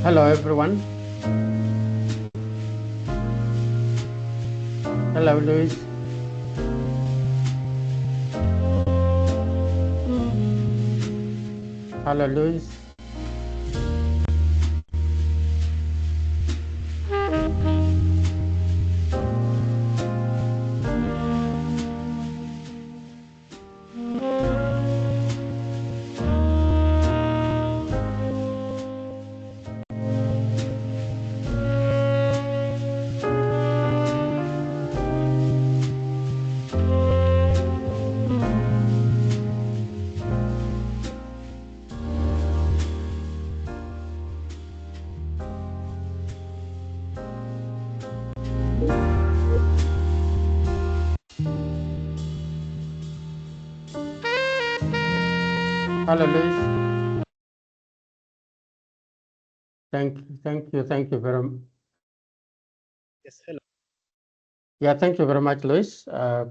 Hello, everyone. Hello, Luis. Hello, Luis. Hello, Luis. Thank you very much. Yes, hello. Yeah, thank you very much, Luis. I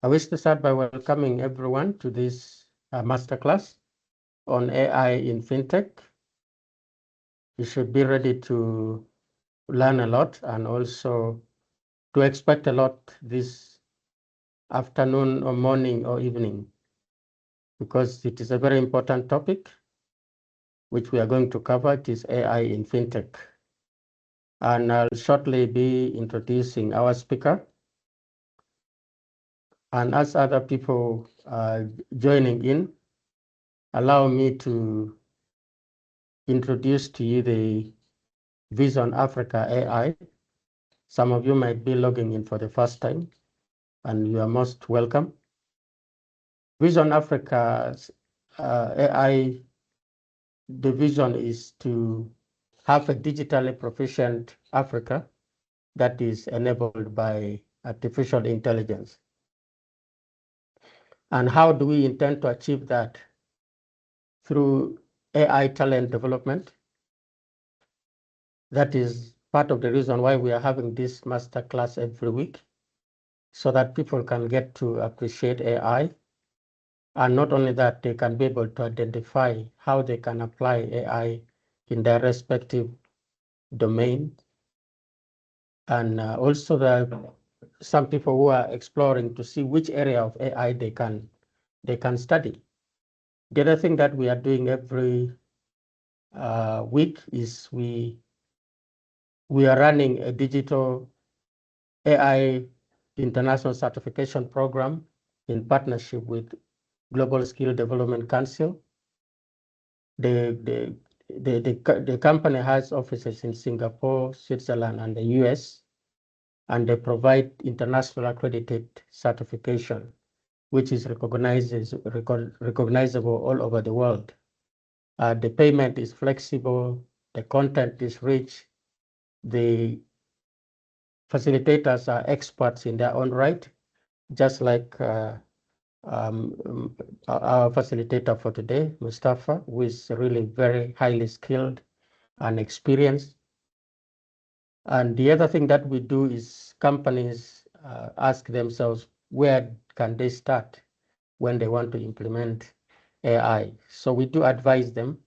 wish to start by welcoming everyone to this masterclass on AI in FinTech. You should be ready to learn a lot and also to expect a lot this afternoon or morning or evening, because it is a very important topic which we are going to cover. It is AI in FinTech. And I'll shortly be introducing our speaker. And as other people are joining in, allow me to introduce to you the Vision Africa AI. Some of you might be logging in for the first time, and you are most welcome. Vision Africa's AI, the vision is to have a digitally proficient Africa that is enabled by artificial intelligence. And how do we intend to achieve that? Through AI talent development. That is part of the reason why we are having this masterclass every week, so that people can get to appreciate AI. And not only that, they can be able to identify how they can apply AI in their respective domain. And also there are some people who are exploring to see which area of AI they can study. The other thing that we are doing every week is we are running a digital AI international certification program in partnership with Global Skill Development Council. The company has offices in Singapore, Switzerland, and the US, and they provide international accredited certification, which is recognizable all over the world. The payment is flexible, the content is rich, the facilitators are experts in their own right, just like our facilitator for today, Mustafa, who is really very highly skilled and experienced. And the other thing that we do is companies ask themselves, where can they start when they want to implement AI? So we do advise them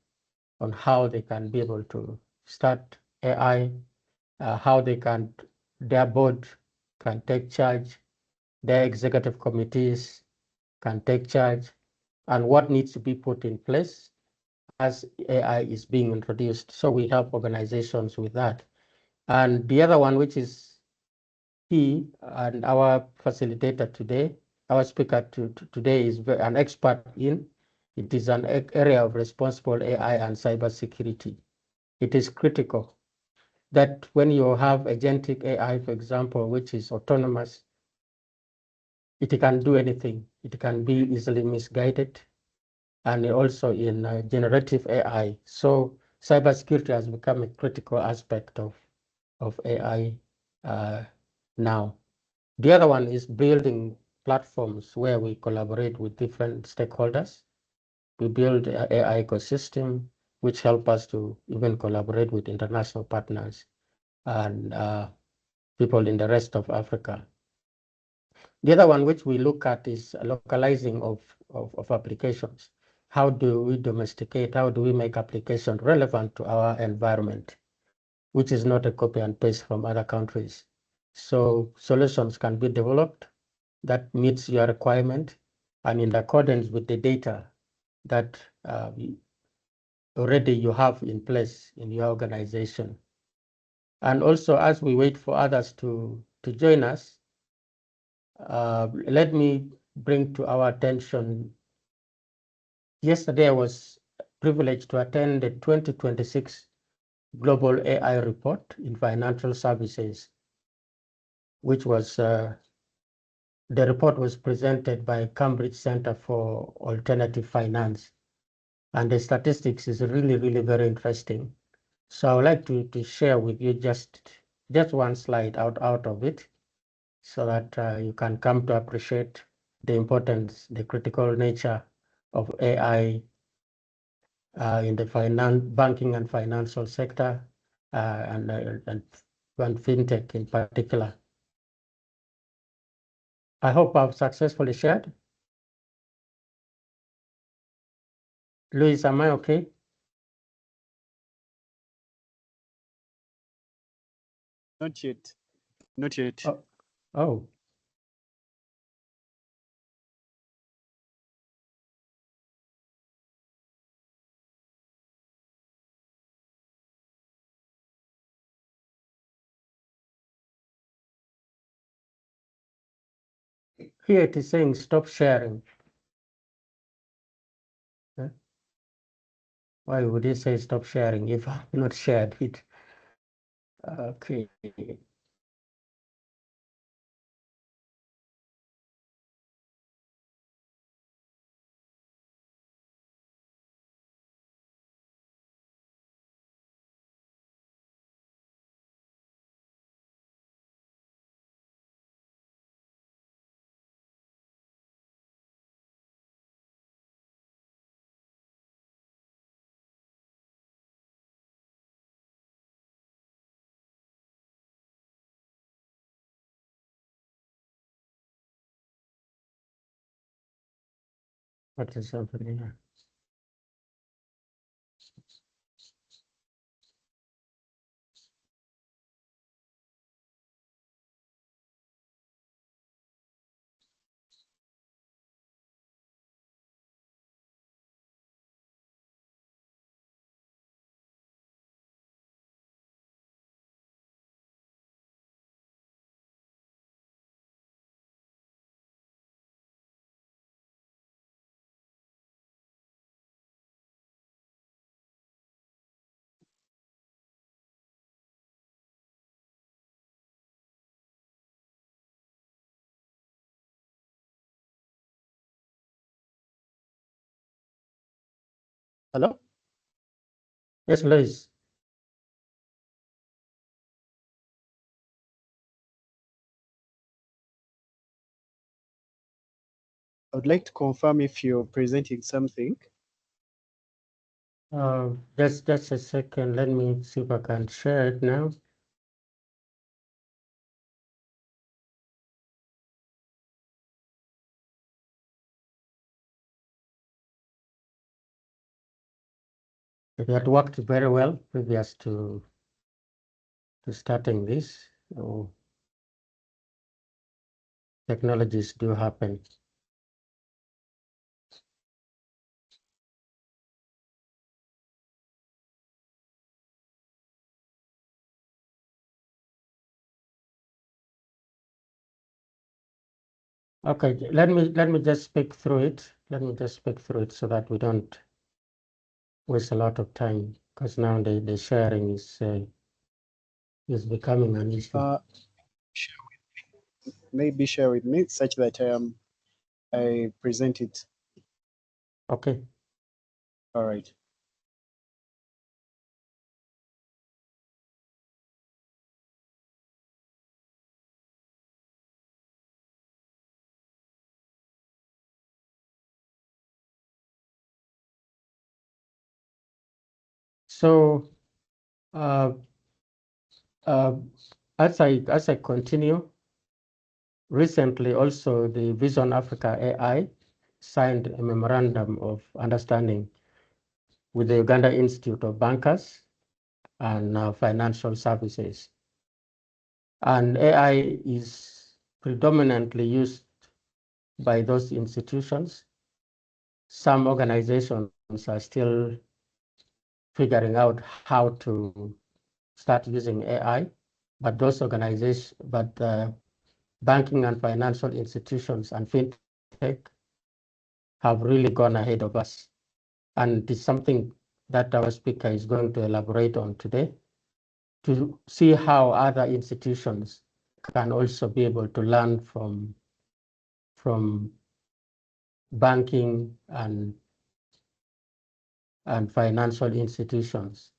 on how they can be able to start AI, how their board can take charge, their executive committees can take charge, and what needs to be put in place as AI is being introduced. So we help organizations with that. And the other one, which is key, and our facilitator today, our speaker today is an expert in, it is an area of responsible AI and cybersecurity. It is critical that when you have agentic AI, for example, which is autonomous, it can do anything. It can be easily misguided, and also in generative AI. So cybersecurity has become a critical aspect of AI now. The other one is building platforms where we collaborate with different stakeholders. We build an AI ecosystem, which help us to even collaborate with international partners and people in the rest of Africa. The other one which we look at is localizing of applications. how do we domesticate, how do we make application relevant to our environment, which is not a copy and paste from other countries. So solutions can be developed that meets your requirement and in accordance with the data that already you have in place in your organization. And also, as we wait for others to join us, let me bring to our attention, yesterday I was privileged to attend the 2026 Global AI Report in Financial Services, which was, the report was presented by Cambridge Center for Alternative Finance. And the statistics is really, really very interesting. So I would like to share with you just one slide out of it, so that you can come to appreciate the importance, the critical nature of AI in the banking and financial sector, and FinTech in particular. I hope I've successfully shared. Luis, am I okay? Not yet. Not yet. Oh. Here it is saying stop sharing. Why would you say stop sharing if I've not shared it? Okay. What is happening here? Hello? Yes, Luis. I would like to confirm if you're presenting something. Just a second. Let me see if I can share it now. It had worked very well previous to starting this. So technologies do happen. Okay, let me just speak through it. Let me just speak through it so that we don't waste a lot of time, because now the sharing is becoming an issue. Maybe share with me such that I present it. Okay. All right. So as I continue, recently also the Vision Africa AI signed a memorandum of understanding with the Uganda Institute of Bankers and Financial Services. And AI is predominantly used by those institutions. Some organizations are still figuring out how to start using AI, but those organizations, banking and financial institutions and FinTech have really gone ahead of us. And it's something that our speaker is going to elaborate on today, to see how other institutions can also be able to learn from banking and financial institutions.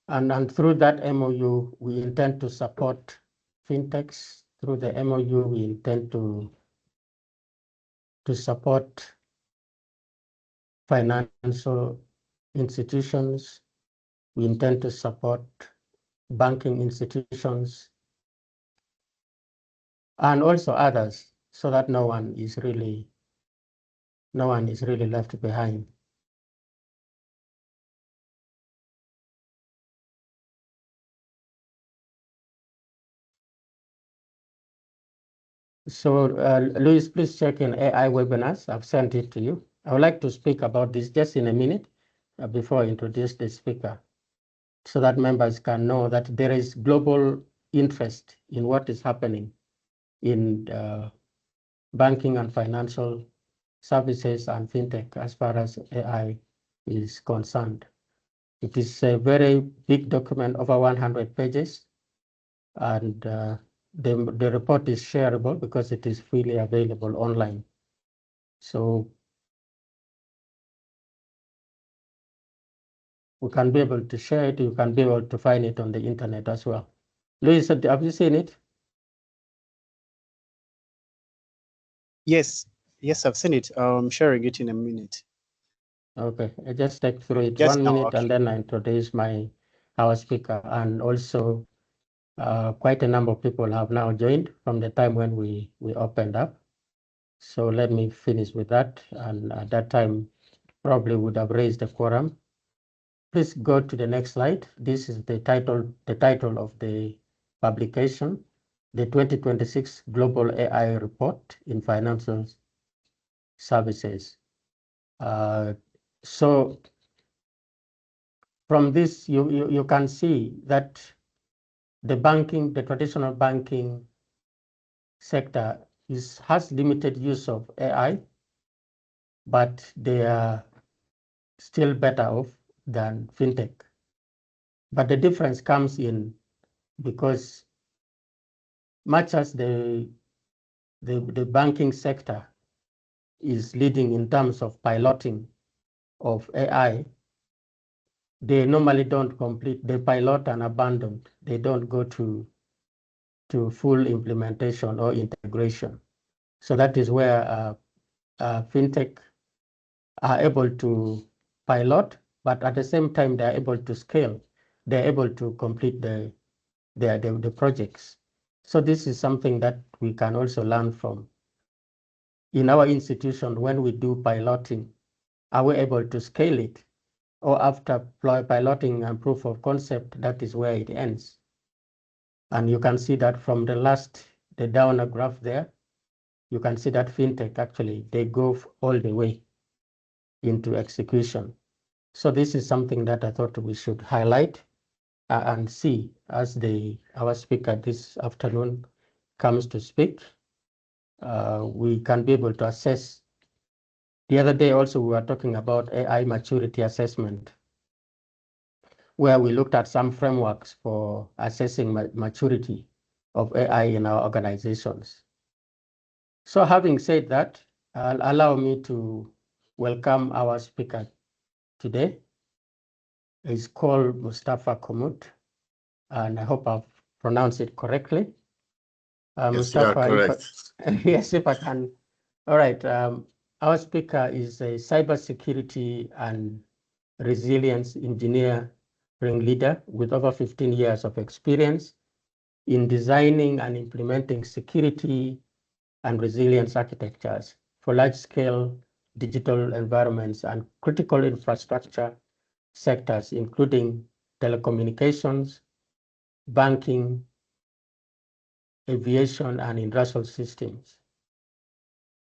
And through that MOU, we intend to support fintechs. Through the MOU, we intend to support financial institutions. We intend to support banking institutions and also others, so that no one is really left behind. So, Luis, please check in AI webinars. I've sent it to you. I would like to speak about this just in a minute before I introduce the speaker, so that members can know that there is global interest in what is happening in banking and financial services and fintech as far as AI is concerned. It is a very big document, over 100 pages, and the report is shareable because it is freely available online. So we can be able to share it. You can be able to find it on the internet as well. Luis, have you seen it? Yes, I've seen it. I'm sharing it in a minute. Okay, I just take through it Just 1 now, minute, actually. and then I introduce our speaker. And also, quite a number of people have now joined from the time when we opened up. So let me finish with that. And at that time, probably would have raised the quorum. Please go to the next slide. This is the title of the publication, the 2026 Global AI Report in Financial Services. So from this, you can see that the traditional banking sector has limited use of AI, but they are still better off than fintech. But the difference comes in because much as the banking sector is leading in terms of piloting of AI, they normally don't complete. They pilot and abandon. They don't go to full implementation or integration. So that is where fintech are able to pilot, but at the same time they are able to scale. They're able to complete the projects. So this is something that we can also learn from. In our institution, when we do piloting, are we able to scale it? Or after piloting and proof of concept, that is where it ends. And you can see that from the down graph there, you can see that fintech actually, they go all the way into execution. So this is something that I thought we should highlight and see as our speaker this afternoon comes to speak. We can be able to assess. The other day also we were talking about AI maturity assessment, where we looked at some frameworks for assessing maturity of AI in our organizations. So having said that, allow me to welcome our speaker today. He's called Mustafa Komut, and I hope I've pronounced it correctly. Yes, Mustafa, you are correct. yes, if I can. All right. Our speaker is a cybersecurity and resilience engineering leader with over 15 years of experience in designing and implementing security and resilience architectures for large-scale digital environments and critical infrastructure sectors, including telecommunications, banking, aviation, and industrial systems.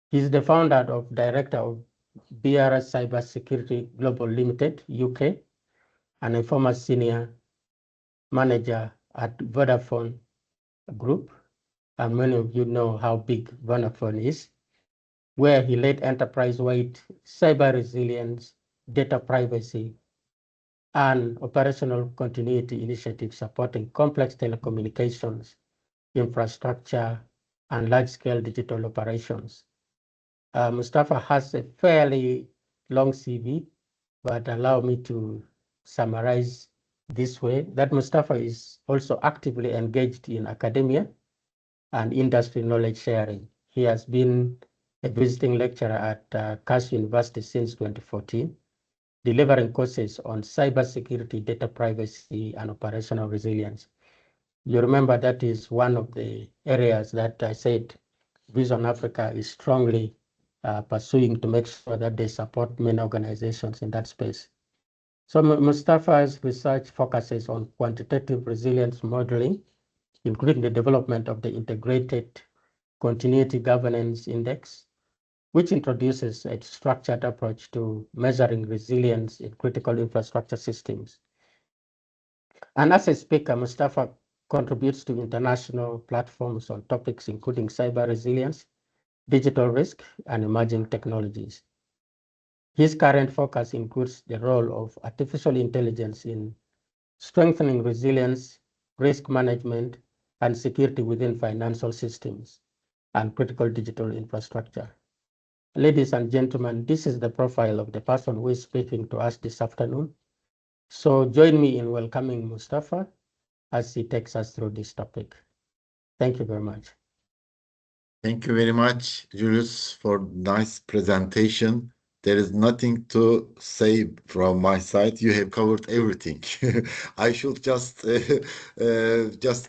He's the founder of director of BRS Cybersecurity Global Limited, UK, and a former senior manager at Vodafone Group. And many of you know how big Vodafone is, where he led enterprise-wide cyber resilience, data privacy, and operational continuity initiatives supporting complex telecommunications, infrastructure, and large-scale digital operations. Mustafa has a fairly long CV, but allow me to summarize this way, that Mustafa is also actively engaged in academia and industry knowledge sharing. He has been a visiting lecturer at Cass University since 2014, delivering courses on cybersecurity, data privacy, and operational resilience. You remember that is one of the areas that I said Vision Africa is strongly pursuing to make sure that they support many organizations in that space. So Mustafa's research focuses on quantitative resilience modeling, including the development of the Integrated Continuity Governance Index, which introduces a structured approach to measuring resilience in critical infrastructure systems. And as a speaker, Mustafa contributes to international platforms on topics including cyber resilience, digital risk, and emerging technologies. His current focus includes the role of artificial intelligence in strengthening resilience, risk management, and security within financial systems and critical digital infrastructure. Ladies and gentlemen, this is the profile of the person who is speaking to us this afternoon. So join me in welcoming Mustafa as he takes us through this topic. Thank you very much. Thank you very much, Julius, for nice presentation. There is nothing to say from my side. You have covered everything. I should just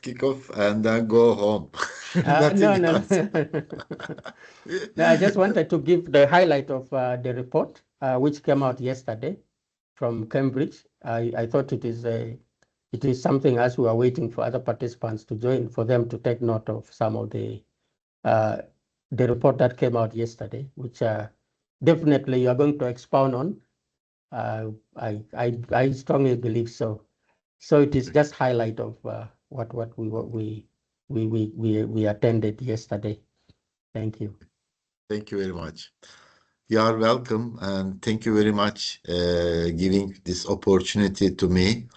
kick off and then go home. Nothing No. else. No, I just wanted to give the highlight of the report, which came out yesterday from Cambridge. I thought it is something, as we are waiting for other participants to join, for them to take note of some of the report that came out yesterday, which definitely you are going to expound on. I strongly believe so. So it is just highlight of what we attended yesterday. Thank you. Thank you very much. You are welcome, and thank you very much giving this opportunity to me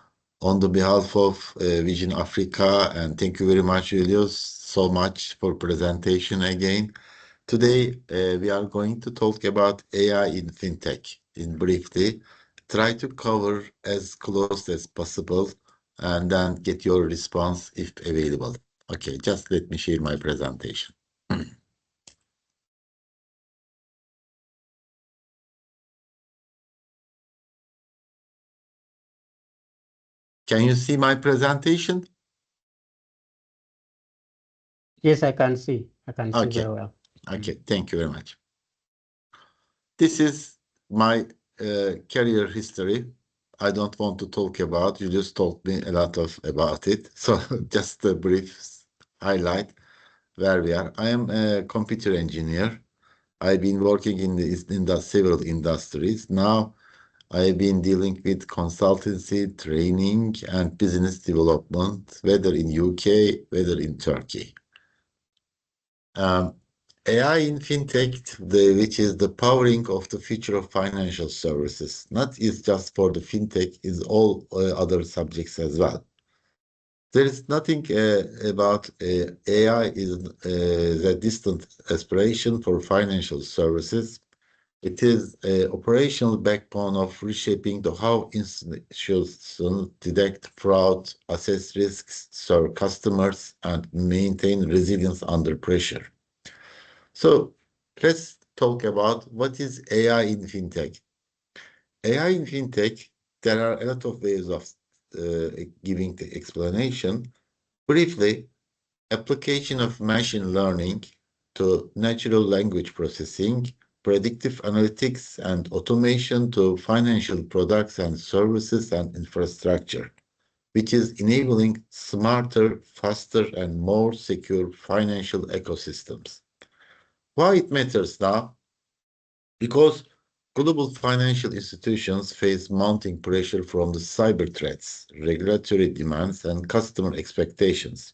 on the behalf of Vision Africa, and thank you very much, Julius, so much for presentation again. Today, we are going to talk about AI in FinTech in briefly, try to cover as close as possible, and then get your response if available. Okay, just let me share my presentation. Can you see my presentation? Yes, I can see. I can see very well. Okay, thank you very much. This is my career history. I don't want to talk about. You just told me a lot about it. So just a brief highlight where we are. I am a computer engineer. I've been working in several industries. Now I've been dealing with consultancy, training, and business development, whether in UK, whether in Turkey. AI in FinTech, which is the powering of the future of financial services, not is just for the FinTech, is all other subjects as well. There is nothing about AI is the distant aspiration for financial services. It is an operational backbone of reshaping how institutions detect fraud, assess risks, serve customers, and maintain resilience under pressure. So let's talk about what is AI in FinTech. AI in FinTech, there are a lot of ways of giving the explanation. Briefly, application of machine learning to natural language processing, predictive analytics, and automation to financial products and services and infrastructure, which is enabling smarter, faster, and more secure financial ecosystems. Why it matters now? Because global financial institutions face mounting pressure from the cyber threats, regulatory demands, and customer expectations.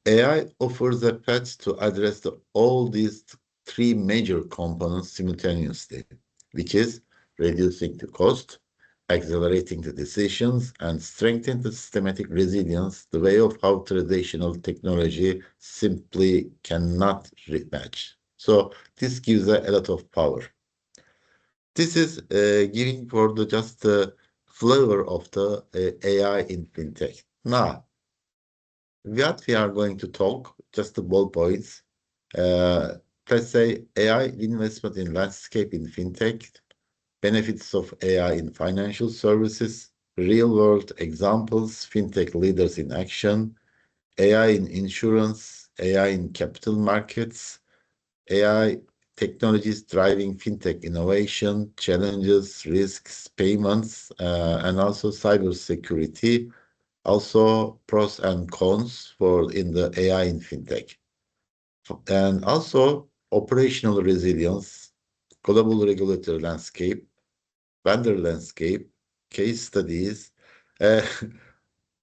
AI offers a path to address all these three major components simultaneously, which is reducing the cost, accelerating the decisions, and strengthening the systematic resilience, the way of how traditional technology simply cannot match. So this gives a lot of power. This is giving for the just flavor of the AI in fintech. Now, what we are going to talk, just the ball points. Uh, let's say AI investment in landscape in fintech, benefits of AI in financial services, real-world examples, fintech leaders in action, AI in insurance, AI in capital markets, AI technologies driving fintech innovation, challenges, risks, payments, and also cybersecurity, also pros and cons for in the AI in fintech. And also operational resilience, global regulatory landscape, vendor landscape, case studies. Uh,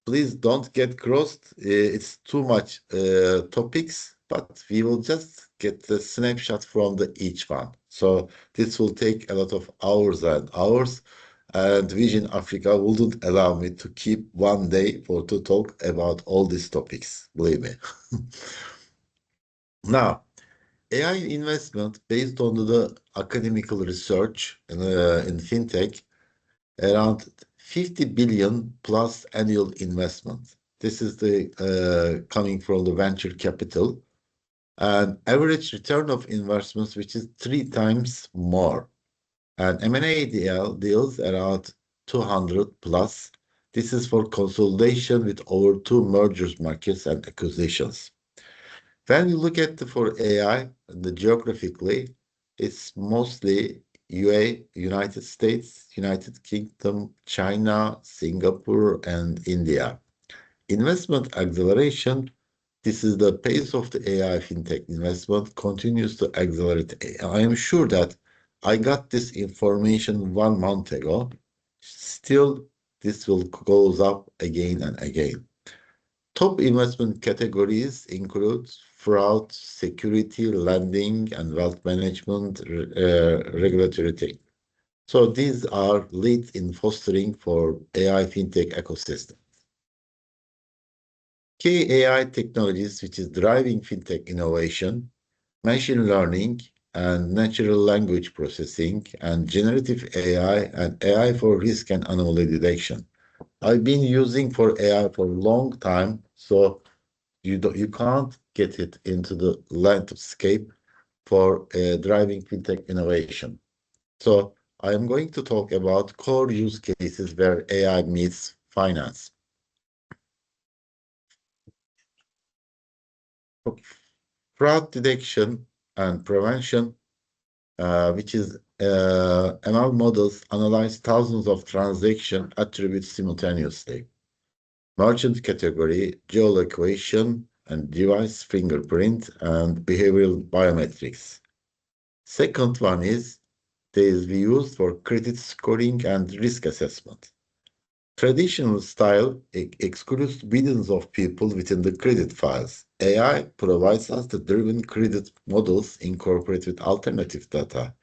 please don't get crossed. It's too much topics, but we will just get the snapshot from the each one. So this will take a lot of hours and hours, and Vision Africa wouldn't allow me to keep one day for to talk about all these topics. Believe me. Now, AI investment based on the academical research in fintech around 50 billion plus annual investment. This is the coming from the venture capital and average return of investments, which is 3 times more. And M&A deals around 200 plus. This is for consolidation with over 2 mergers, markets, and acquisitions. When you look at for AI, the geographically, it's mostly UA, United States, United Kingdom, China, Singapore, and India. Investment acceleration, this is the pace of the AI fintech investment continues to accelerate. I am sure that I got this information 1 month ago. Still, this will goes up again and again. Top investment categories include fraud, security, lending, and wealth management, regulatory tech. So these are leads in fostering for AI fintech ecosystem. Key AI technologies which is driving fintech innovation, machine learning, and natural language processing, and generative AI, and AI for risk and anomaly detection. I've been using for AI for a long time, so you can't get it into the landscape for driving fintech innovation. So I am going to talk about core use cases where AI meets finance. Fraud detection and prevention, which is ML models analyze thousands of transaction attributes simultaneously. Merchant category, geolocation, and device fingerprint and behavioral biometrics. Second one is they is used for credit scoring and risk assessment. Traditional style excludes billions of people within the credit files. AI provides us the driven credit models incorporated with alternative data.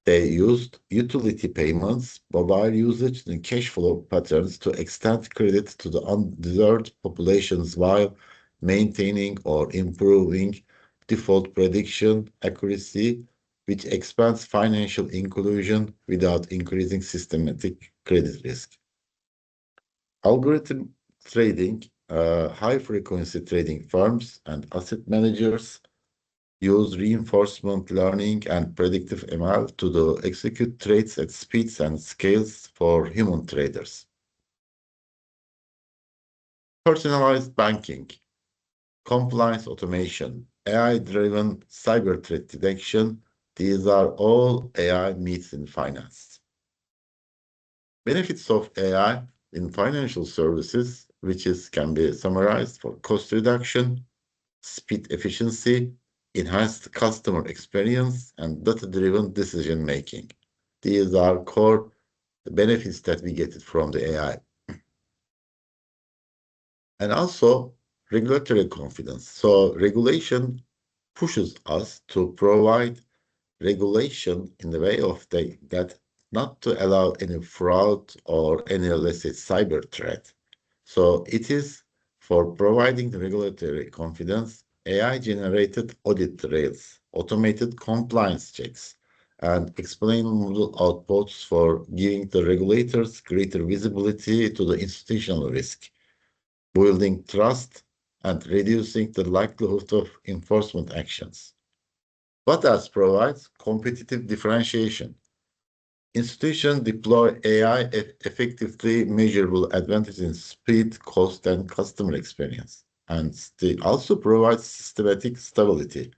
They used utility payments, mobile usage, and cash flow patterns to extend credit to the undeserved populations while maintaining or improving default prediction accuracy, which expands financial inclusion without increasing systematic credit risk. Algorithm trading, high-frequency trading firms and asset managers use reinforcement learning and predictive ML to execute trades at speeds and scales for human traders. Personalized banking, compliance automation, AI-driven cyber threat detection. These are all AI meets in finance. Benefits of AI in financial services, which can be summarized for cost reduction, speed efficiency, enhanced customer experience, and data-driven decision-making. These are core benefits that we get from the AI. And also regulatory confidence. So regulation pushes us to provide regulation in the way of that not to allow any fraud or any, let's say, cyber threat. So it is for providing the regulatory confidence, AI-generated audit trails, automated compliance checks, and explainable outputs for giving the regulators greater visibility to the institutional risk, building trust, and reducing the likelihood of enforcement actions. What else provides competitive differentiation? Institutions deploy AI effectively measurable advantage in speed, cost, and customer experience. And they also provide systematic stability.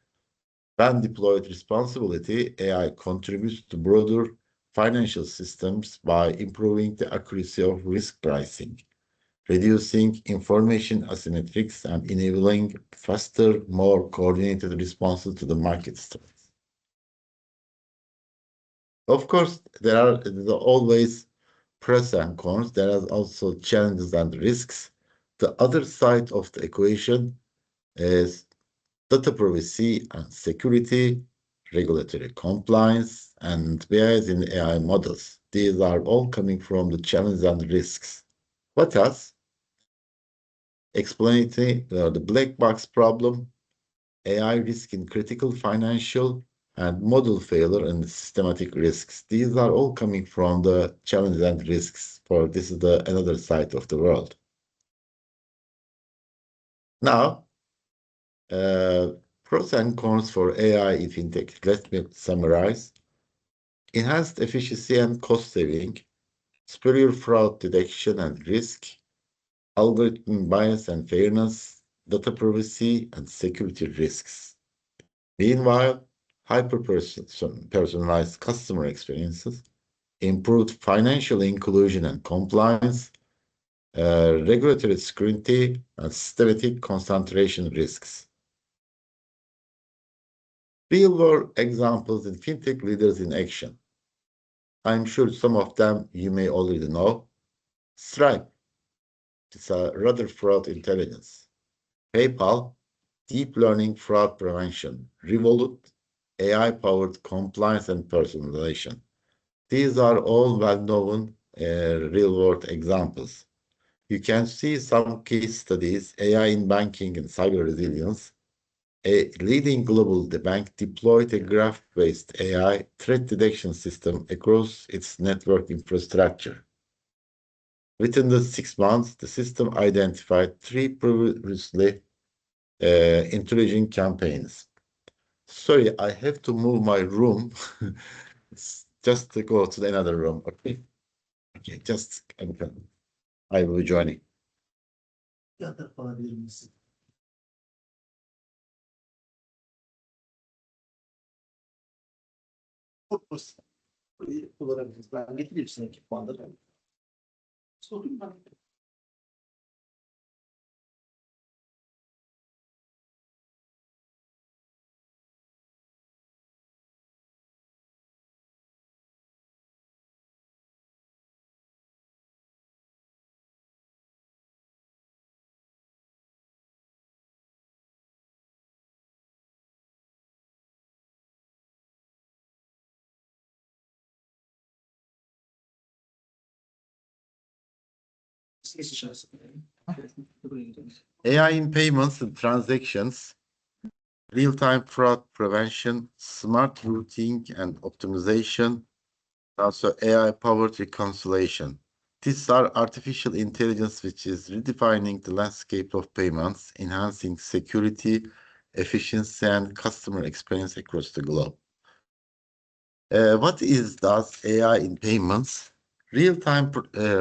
When deployed responsibly, AI contributes to broader financial systems by improving the accuracy of risk pricing, reducing information asymmetries, and enabling faster, more coordinated responses to the market stress. Of course, there are always pros and cons. There are also challenges and risks. The other side of the equation is data privacy and security, regulatory compliance, and bias in AI models. These are all coming from the challenges and risks. What else? Explaining the black box problem, AI risk in critical financial and model failure and systematic risks. These are all coming from the challenges and risks for this is another side of the world. Now, pros and cons for AI in FinTech. Let me summarize. Enhanced efficiency and cost saving, superior fraud detection and risk, algorithm bias and fairness, data privacy and security risks. Meanwhile, hyper-personalized customer experiences, improved financial inclusion and compliance, regulatory scrutiny, and systematic concentration risks. Real-world examples in FinTech leaders in action. I'm sure some of them you may already know. Stripe, it's a rudder fraud intelligence. PayPal, deep learning fraud prevention. Revolut, AI-powered compliance and personalization. These are all well-known real-world examples. You can see some case studies, AI in banking and cyber resilience. A leading global bank deployed a graph-based AI threat detection system across its network infrastructure. Within the 6 months, the system identified 3 previously intelligent campaigns. Sorry, I have to move my room. Just to go to another room, okay? Okay, just I will be joining. Kullanabiliriz. Ben getireyim senin ekipmanları. Sorayım ben. AI in payments and transactions, real-time fraud prevention, smart routing and optimization, also AI-powered reconciliation. These are artificial intelligence which is redefining the landscape of payments, enhancing security, efficiency, and customer experience across the globe. What is does AI in payments? Real-time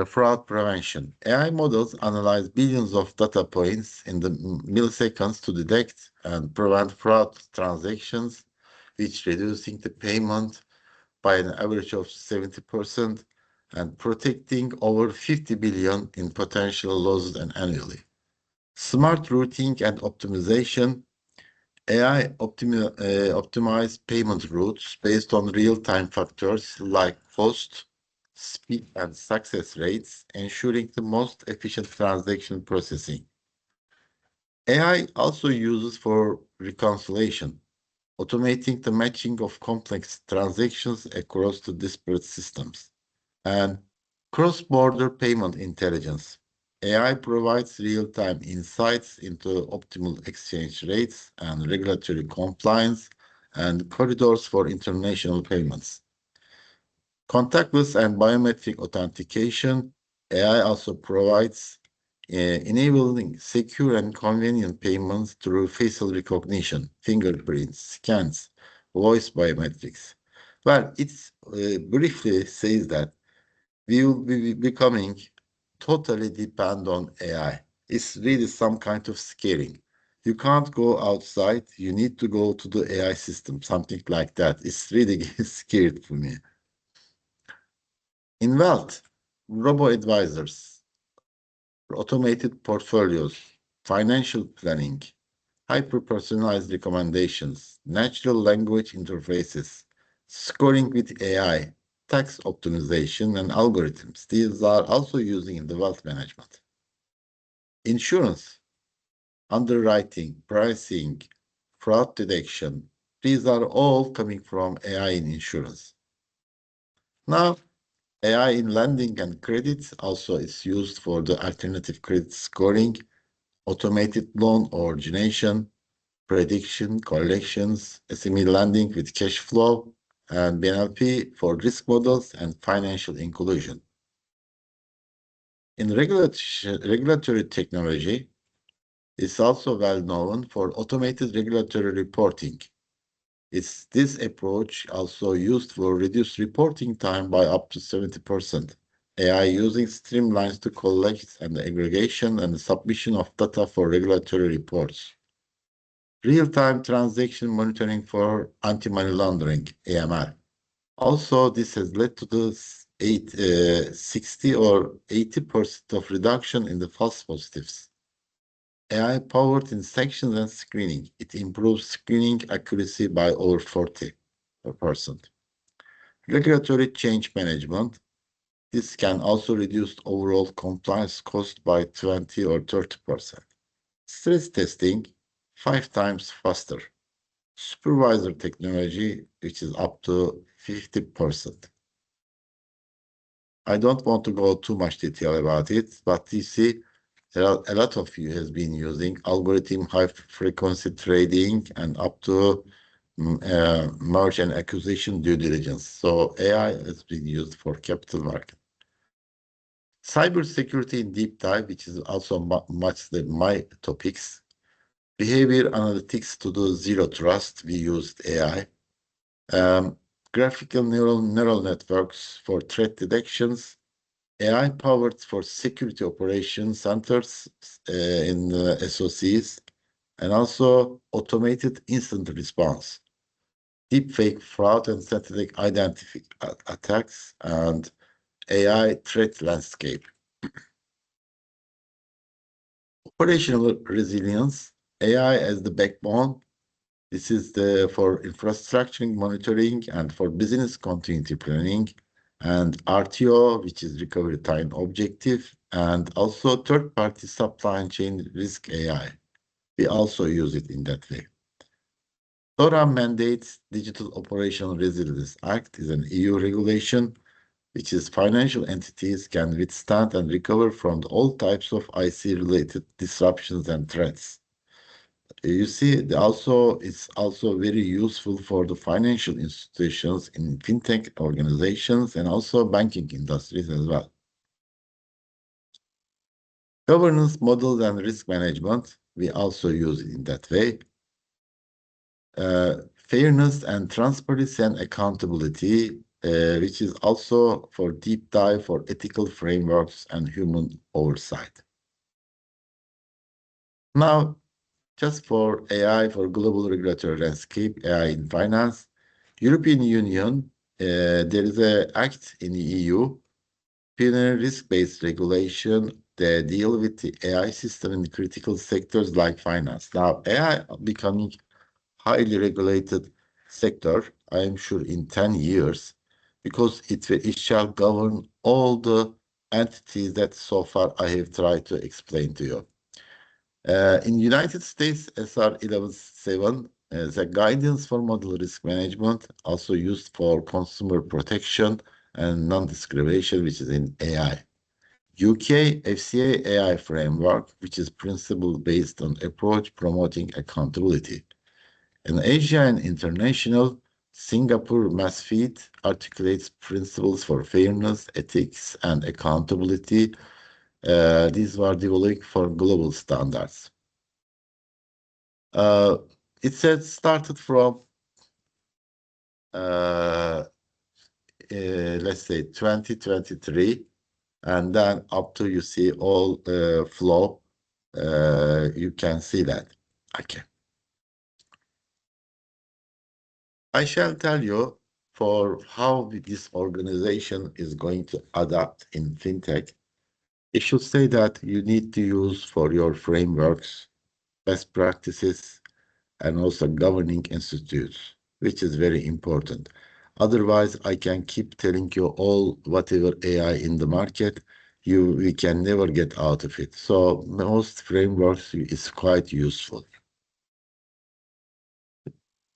fraud prevention. AI models analyze billions of data points in the milliseconds to detect and prevent fraud transactions, which reducing the payment by an average of 70% and protecting over 50 billion in potential losses annually. Smart routing and optimization. AI optimize payment routes based on real-time factors like cost, speed, and success rates, ensuring the most efficient transaction processing. AI also uses for reconciliation, automating the matching of complex transactions across the disparate systems. And cross-border payment intelligence. AI provides real-time insights into optimal exchange rates and regulatory compliance and corridors for international payments. Contactless and biometric authentication. AI also provides enabling secure and convenient payments through facial recognition, fingerprints, scans, voice biometrics. Well, it briefly says that we will be becoming totally dependent on AI. It's really some kind of scaring. You can't go outside, you need to go to the AI system, something like that. It's really scared for me. In wealth, robo-advisors, automated portfolios, financial planning, hyper-personalized recommendations, natural language interfaces, scoring with AI, tax optimization, and algorithms. These are also using in the wealth management. Insurance, underwriting, pricing, fraud detection. These are all coming from AI in insurance. Now, AI in lending and credit also is used for the alternative credit scoring, automated loan origination, prediction, collections, SME lending with cash flow, and BNLP for risk models and financial inclusion. In regulatory technology, it's also well known for automated regulatory reporting. It's this approach also used for reduced reporting time by up to 70%. AI using streamlines to collect and aggregation and submission of data for regulatory reports. Real-time transaction monitoring for anti-money laundering, AML. Also, this has led to the 60 or 80% of reduction in the false positives. AI-powered inspections and screening. It improves screening accuracy by over 40%. Regulatory change management. This can also reduce overall compliance cost by 20 or 30%. Stress testing, 5 times faster. Supervisor technology, which is up to 50%. I don't want to go too much detail about it, but you see, a lot of you has been using algorithm high frequency trading and up to merge and acquisition due diligence. So AI has been used for capital market. Cybersecurity in deep dive, which is also much my topics. Behavior analytics to do zero trust, we used AI. Graphical neural networks for threat detections. AI powered for security operations centers in SOCs, and also automated instant response. Deepfake fraud and synthetic identity attacks, and AI threat landscape. Operational resilience, AI as the backbone. This is for infrastructure monitoring and for business continuity planning, and RTO, which is recovery time objective, and also third-party supply chain risk AI. We also use it in that way. Torach mandates Digital Operational Resilience Act is an EU regulation, which is financial entities can withstand and recover from all types of IC-related disruptions and threats. You see, it's also very useful for the financial institutions in FinTech organizations and also banking industries as well. Governance models and risk management, we also use it in that way. Fairness and transparency and accountability, which is also for deep dive for ethical frameworks and human oversight. Now, just for AI for global regulatory landscape, AI in finance, European Union, there is an act in the EU, pioneer risk-based regulation that deal with the AI system in critical sectors like finance. Now, AI becoming highly regulated sector, I am sure in 10 years, because it shall govern all the entities that so far I have tried to explain to you. In United States, SR 11.7 is a guidance for model risk management, also used for consumer protection and non-discrimination, which is in AI. UK FCA AI framework, which is principle based on approach promoting accountability. In Asia and international, Singapore MASFED articulates principles for fairness, ethics, and accountability. These were developed for global standards. It said started from let's say 2023, and then up to you see all flow. You can see that. Okay. I shall tell you for how this organization is going to adapt in FinTech. It should say that you need to use for your frameworks, best practices, and also governing institutes, which is very important. Otherwise, I can keep telling you all whatever AI in the market, we can never get out of it. So most frameworks is quite useful.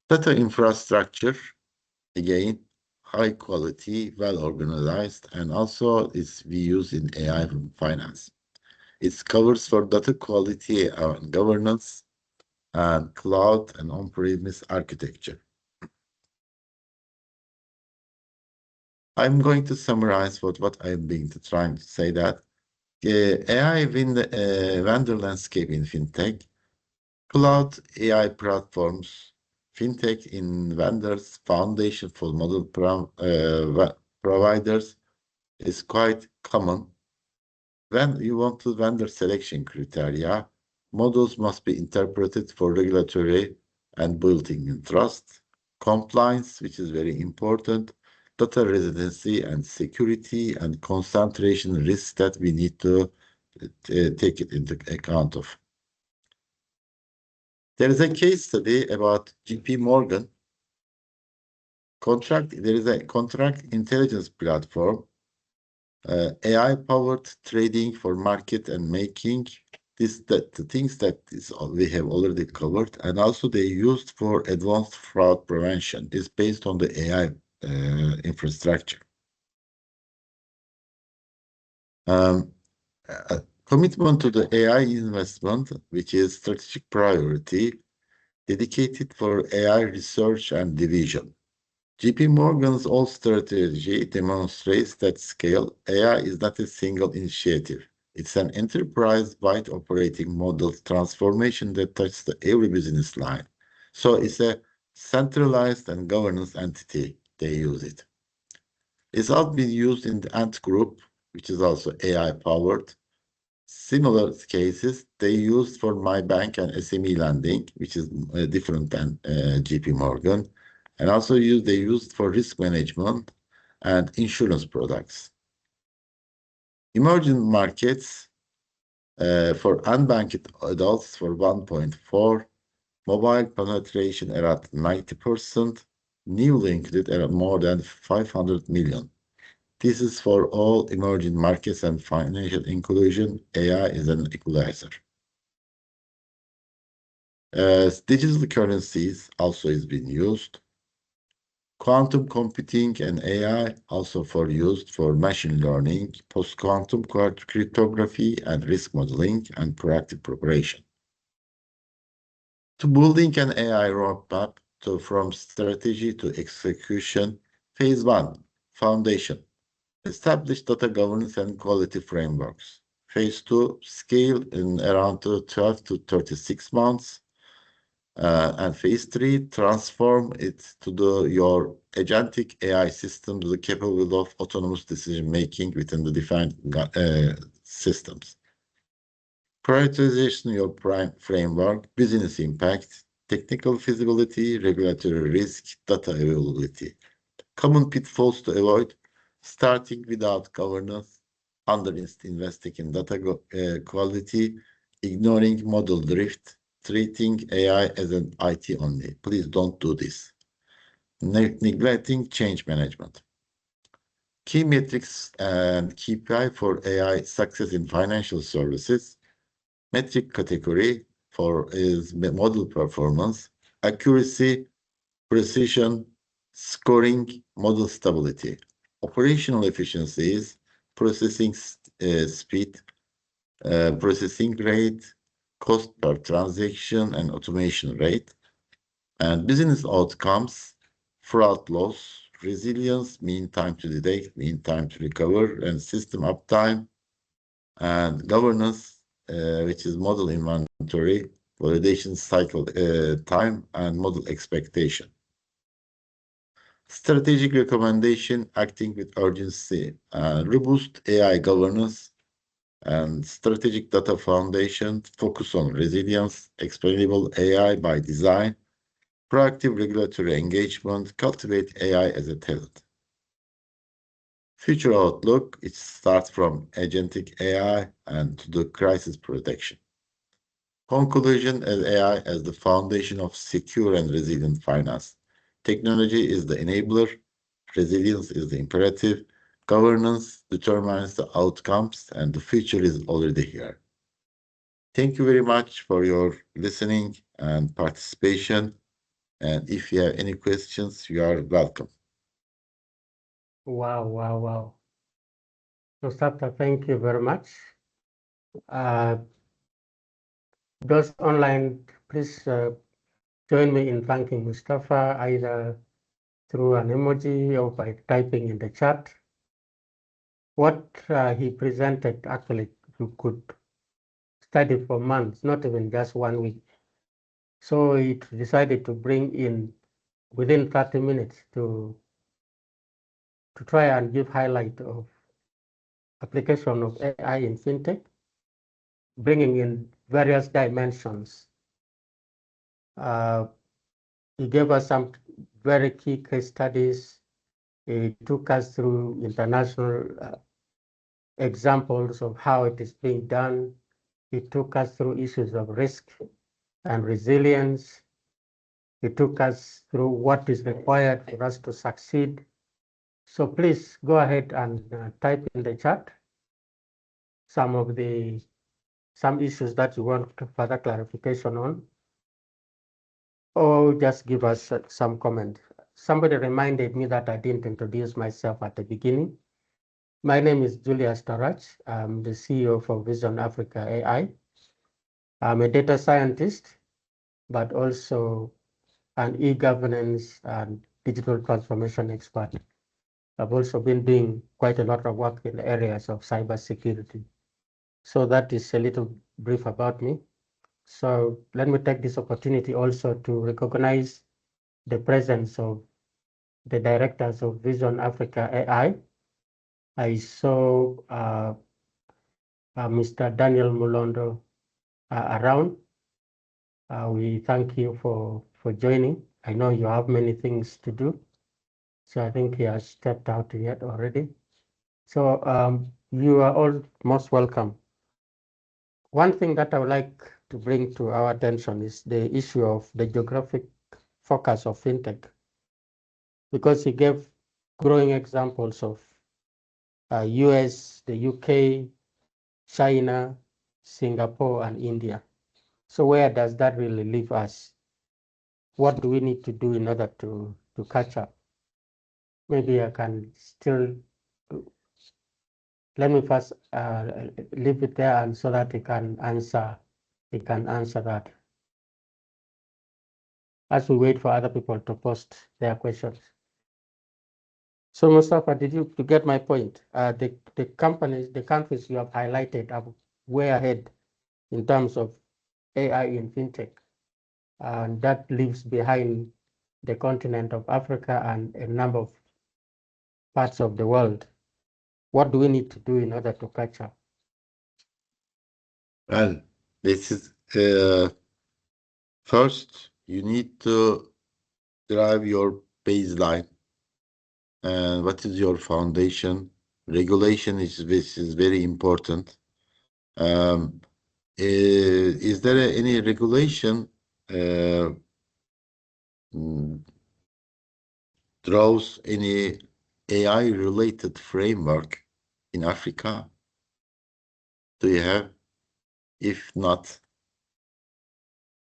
Data infrastructure, again, high quality, well organized, and also we use in AI finance. It covers for data quality and governance and cloud and on-premise architecture. I'm going to summarize what I'm trying to say that AI in the vendor landscape in FinTech, cloud AI platforms, FinTech in vendors, foundation for model providers is quite common. When you want to vendor selection criteria, models must be interpreted for regulatory and building in trust, compliance, which is very important, data residency and security and concentration risks that we need to take it into account of. There is a case study about JP Morgan. There is a contract intelligence platform, AI-powered trading for market and making. The things that we have already covered, and also they used for advanced fraud prevention is based on the AI infrastructure. Commitment to the AI investment, which is strategic priority, dedicated for AI research and division. JP Morgan's all strategy demonstrates that scale AI is not a single initiative. It's an enterprise-wide operating model transformation that touches every business line. So it's a centralized and governance entity. They use it. It's also been used in the Ant Group, which is also AI-powered. Similar cases they used for My Bank and SME lending, which is different than JP Morgan, and also they used for risk management and insurance products. Emerging markets for unbanked adults for 1.4, mobile penetration around 90%, newly included around more than 500 million. This is for all emerging markets and financial inclusion. AI is an equalizer. Digital currencies also is being used. Quantum computing and AI also used for machine learning, post-quantum cryptography, and risk modeling and proactive preparation. To building an AI roadmap from strategy to execution, phase 1, foundation. Establish data governance and quality frameworks. Phase 2, scale in around 12 to 36 months. And phase 3, transform it to your agentic AI systems capable of autonomous decision making within the defined systems. Prioritization your prime framework, business impact, technical feasibility, regulatory risk, data availability. Common pitfalls to avoid: starting without governance, investing in data quality, ignoring model drift, treating AI as an IT only. Please don't do this. Neglecting change management. Key metrics and KPI for AI success in financial services. Metric category is model performance, accuracy, precision, scoring, model stability. Operational efficiency is processing speed, processing rate, cost per transaction, and automation rate. And business outcomes: fraud loss, resilience, mean time to detect, mean time to recover, and system uptime. And governance, which is model inventory, validation cycle time, and model expectation. Strategic recommendation: acting with urgency, robust AI governance, and strategic data foundation, focus on resilience, explainable AI by design, proactive regulatory engagement, cultivate AI as a talent. Future outlook: it starts from agentic AI and to the crisis protection. Conclusion: as AI as the foundation of secure and resilient finance. Technology is the enabler, resilience is the imperative, governance determines the outcomes, and the future is already here. Thank you very much for your listening and participation. And if you have any questions, you are welcome. Wow, wow, wow. Mustafa, thank you very much. Those online, please join me in thanking Mustafa either through an emoji or by typing in the chat. What he presented, actually, you could study for months, not even just 1 week. So he decided to bring in within 30 minutes to try and give highlight of application of AI in FinTech, bringing in various dimensions. He gave us some very key case studies. He took us through international examples of how it is being done. He took us through issues of risk and resilience. He took us through what is required for us to succeed. So please go ahead and type in the chat some issues that you want further clarification on, or just give us some comment. Somebody reminded me that I didn't introduce myself at the beginning. My name is Julius Torach. I'm the CEO for Vision Africa AI. I'm a data scientist, but also an e-governance and digital transformation expert. I've also been doing quite a lot of work in the areas of cybersecurity. So that is a little brief about me. So let me take this opportunity also to recognize the presence of the directors of Vision Africa AI. I saw Mr. Daniel Mulondo around. We thank you for joining. I know you have many things to do, so I think he has stepped out yet already. So you are all most welcome. One thing that I would like to bring to our attention is the issue of the geographic focus of FinTech, because he gave growing examples of US, the UK, China, Singapore, and India. So where does that really leave us? What do we need to do in order to catch up? Maybe I can still, let me first leave it there, and so that he can answer that as we wait for other people to post their questions. So Mustafa, did you get my point? The countries you have highlighted are way ahead in terms of AI in FinTech. and that leaves behind the continent of Africa and a number of parts of the world. What do we need to do in order to catch up? Well, this is first, you need to drive your baseline. And what is your foundation? Regulation this is very important. Is there any regulation draws any AI related framework in Africa? Do you have? If not,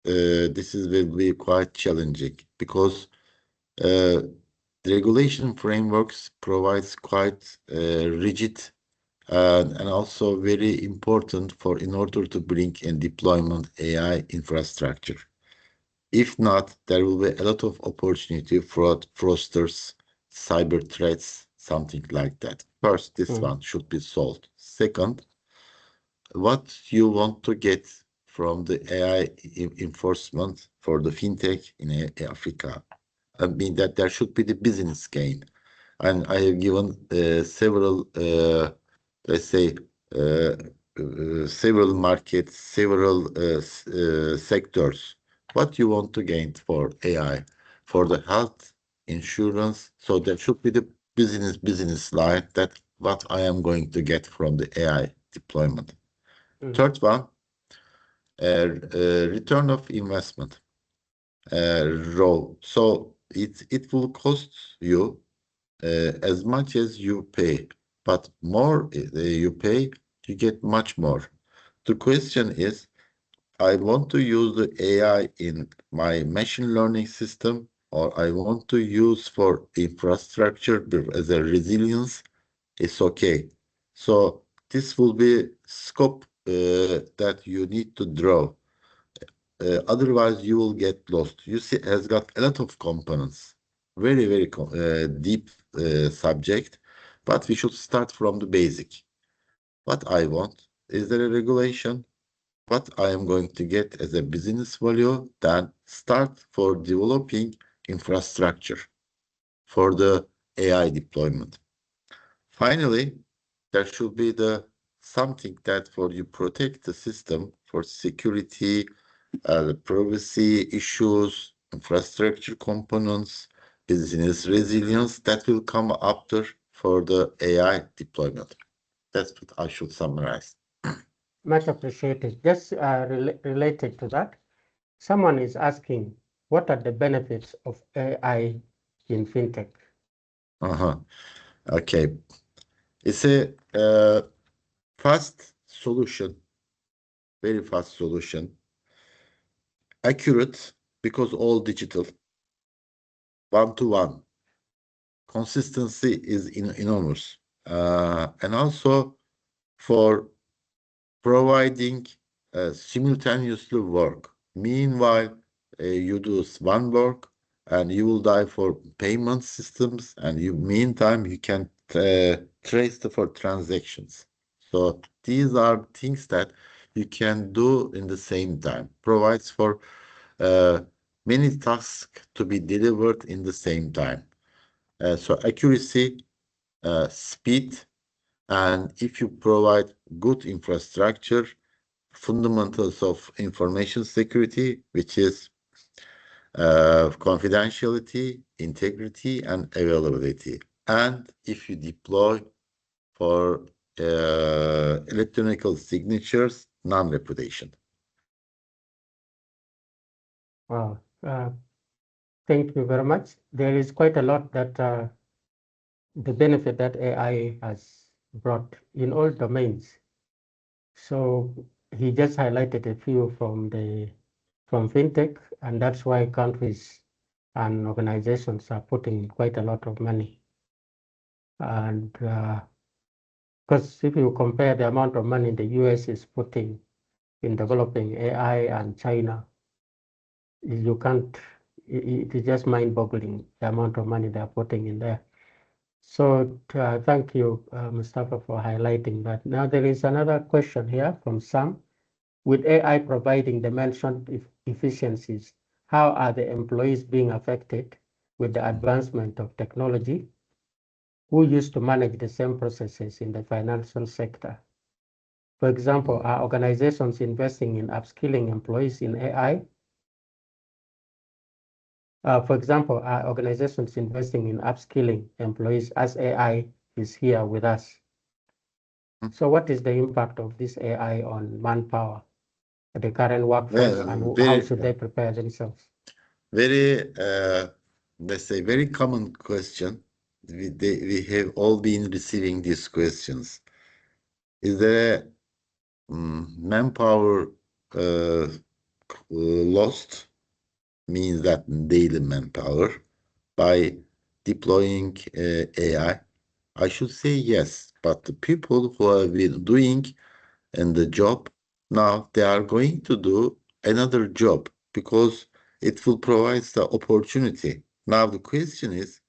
this will be quite challenging because the regulation frameworks provides quite rigid and also very important for in order to bring and deployment AI infrastructure. If not, there will be a lot of opportunity for fraudsters, cyber threats, something like that. First, this one should be solved. Second, what you want to get from the AI enforcement for the fintech in Africa. I mean that there should be the business gain. And I have given several, let's say, several markets, several sectors. What you want to gain for AI, for the health, insurance. So there should be the business line that what I am going to get from the AI deployment. Third one, return of investment role. So it will cost you as much as you pay, but more you pay, you get much more. The question is, I want to use the AI in my machine learning system, or I want to use for infrastructure as a resilience. It's okay. So this will be scope that you need to draw. Otherwise, you will get lost. You see, it has got a lot of components, very, very deep subject, but we should start from the basic. What I want, is there a regulation? What I am going to get as a business value, then start for developing infrastructure for the AI deployment. Finally, there should be the something that for you protect the system for security, privacy issues, infrastructure components, business resilience that will come after for the AI deployment. That's what I should summarize. Much appreciated. Just related to that, someone is asking, what are the benefits of AI in fintech? Okay. It's a fast solution, very fast solution. Accurate because all digital. One-to-one. Consistency is enormous. And also for providing simultaneously work. Meanwhile, you do one work and you will die for payment systems, and meantime you can trace for transactions. So these are things that you can do in the same time. Provides for many tasks to be delivered in the same time. So accuracy, speed, and if you provide good infrastructure, fundamentals of information security, which is confidentiality, integrity, and availability. And if you deploy for electronic signatures, non-reputation. Wow. Thank you very much. There is quite a lot that the benefit that AI has brought in all domains. So he just highlighted a few from fintech, and that's why countries and organizations are putting quite a lot of money. And because if you compare the amount of money the US is putting in developing AI and China, you can't, it is just mind-boggling the amount of money they're putting in there. So thank you, Mustafa, for highlighting that. Now there is another question here from Sam. With AI providing the mentioned efficiencies, how are the employees being affected with the advancement of technology who used to manage the same processes in the financial sector? For example, are organizations investing in upskilling employees in AI? For example, are organizations investing in upskilling employees as AI is here with us? So what is the impact of this AI on manpower, the current workforce, and how should they prepare themselves? Very, let's say, very common question. We have all been receiving these questions. Is there manpower lost? Means that daily manpower by deploying AI? I should say yes, but the people who have been doing and the job now they are going to do another job because it will provide the opportunity. Now the question is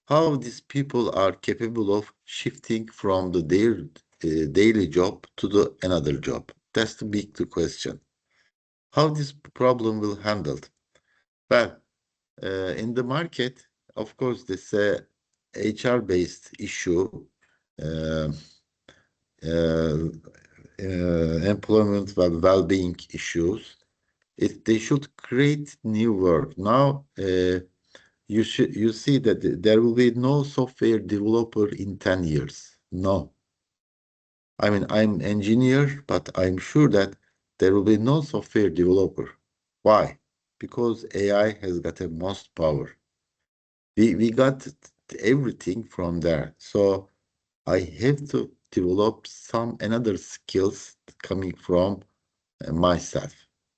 how these people are capable of shifting from the daily job to the another job. That's the big question. How this problem will handled? Well, in the market, of course, this HR-based issue, uh, employment well-being issues. They should create new work. Now, you see that there will be no software developer in 10 years. No. I mean, I'm engineer, but I'm sure that there will be no software developer. Why? Because AI has got a most power. We got everything from there. So I have to develop some another skills coming from myself.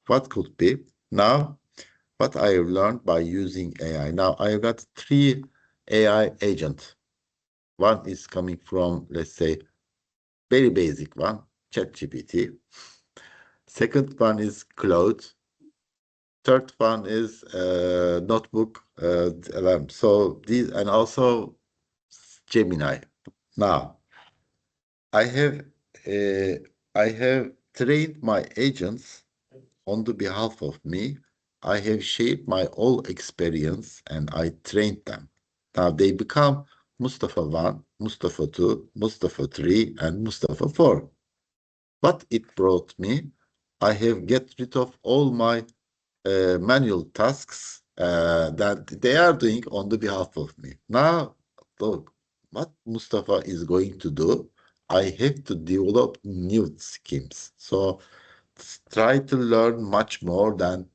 What could be? Now, what I have learned by using AI. Now I got 3 AI agents. One is coming from, let's say, very basic one, ChatGPT. Second one is Cloud. Third one is Notebook LM. So these and also Gemini. Now I have trained my agents on the behalf of me. I have shared my all experience and I trained them. Now they become Mustafa 1, Mustafa 2, Mustafa 3, and Mustafa 4. What it brought me, I have get rid of all my manual tasks that they are doing on the behalf of me. Now, look, what Mustafa is going to do, I have to develop new schemes. So try to learn much more than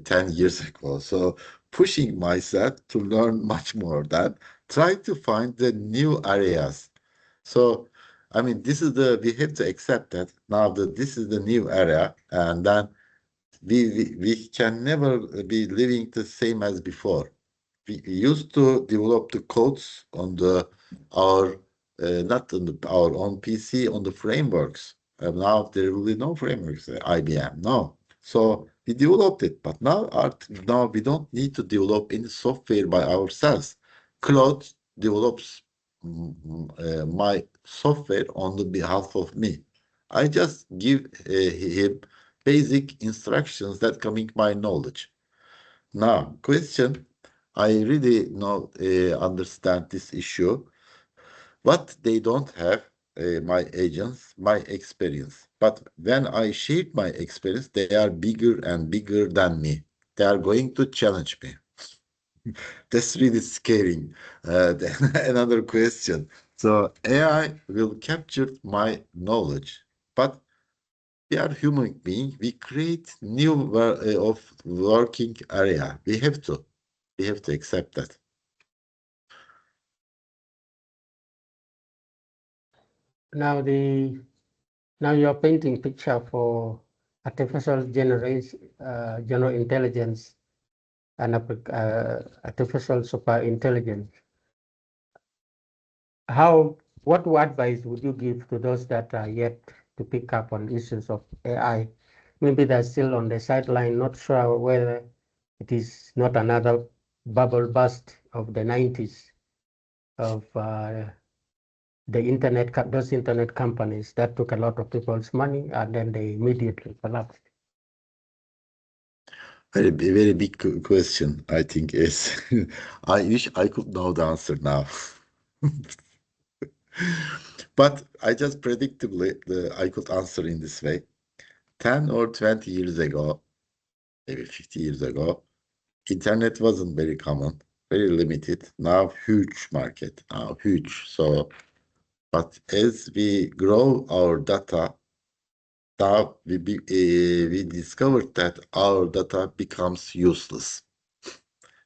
10 years ago. So pushing myself to learn much more than try to find the new areas. So, I mean, we have to accept that now that this is the new area, and then we can never be living the same as before. We used to develop the codes on our not on our own PC on the frameworks. And now there will be no frameworks, IBM, no. So we developed it, but now we don't need to develop any software by ourselves. Claude develops my software on the behalf of me. I just give him basic instructions that coming my knowledge. Now, question, I really know understand this issue. What they don't have, my agents, my experience. But when I shared my experience, they are bigger and bigger than me. They are going to challenge me. That's really scary. Then another question. So AI will capture my knowledge, but we are human being. We create new of working area. We have to accept that. Now you're painting picture for artificial general intelligence and artificial super intelligence. What advice would you give to those that are yet to pick up on issues of AI? Maybe they're still on the sideline, not sure whether it is not another bubble burst of the 90s of those internet companies that took a lot of people's money and then they immediately collapsed. Very big question, I think is. I wish I could know the answer now. But I just predictably I could answer in this way. 10 or 20 years ago, maybe 50 years ago, internet wasn't very common, very limited. Now huge market, now huge. So, but as we grow our data, now we discovered that our data becomes useless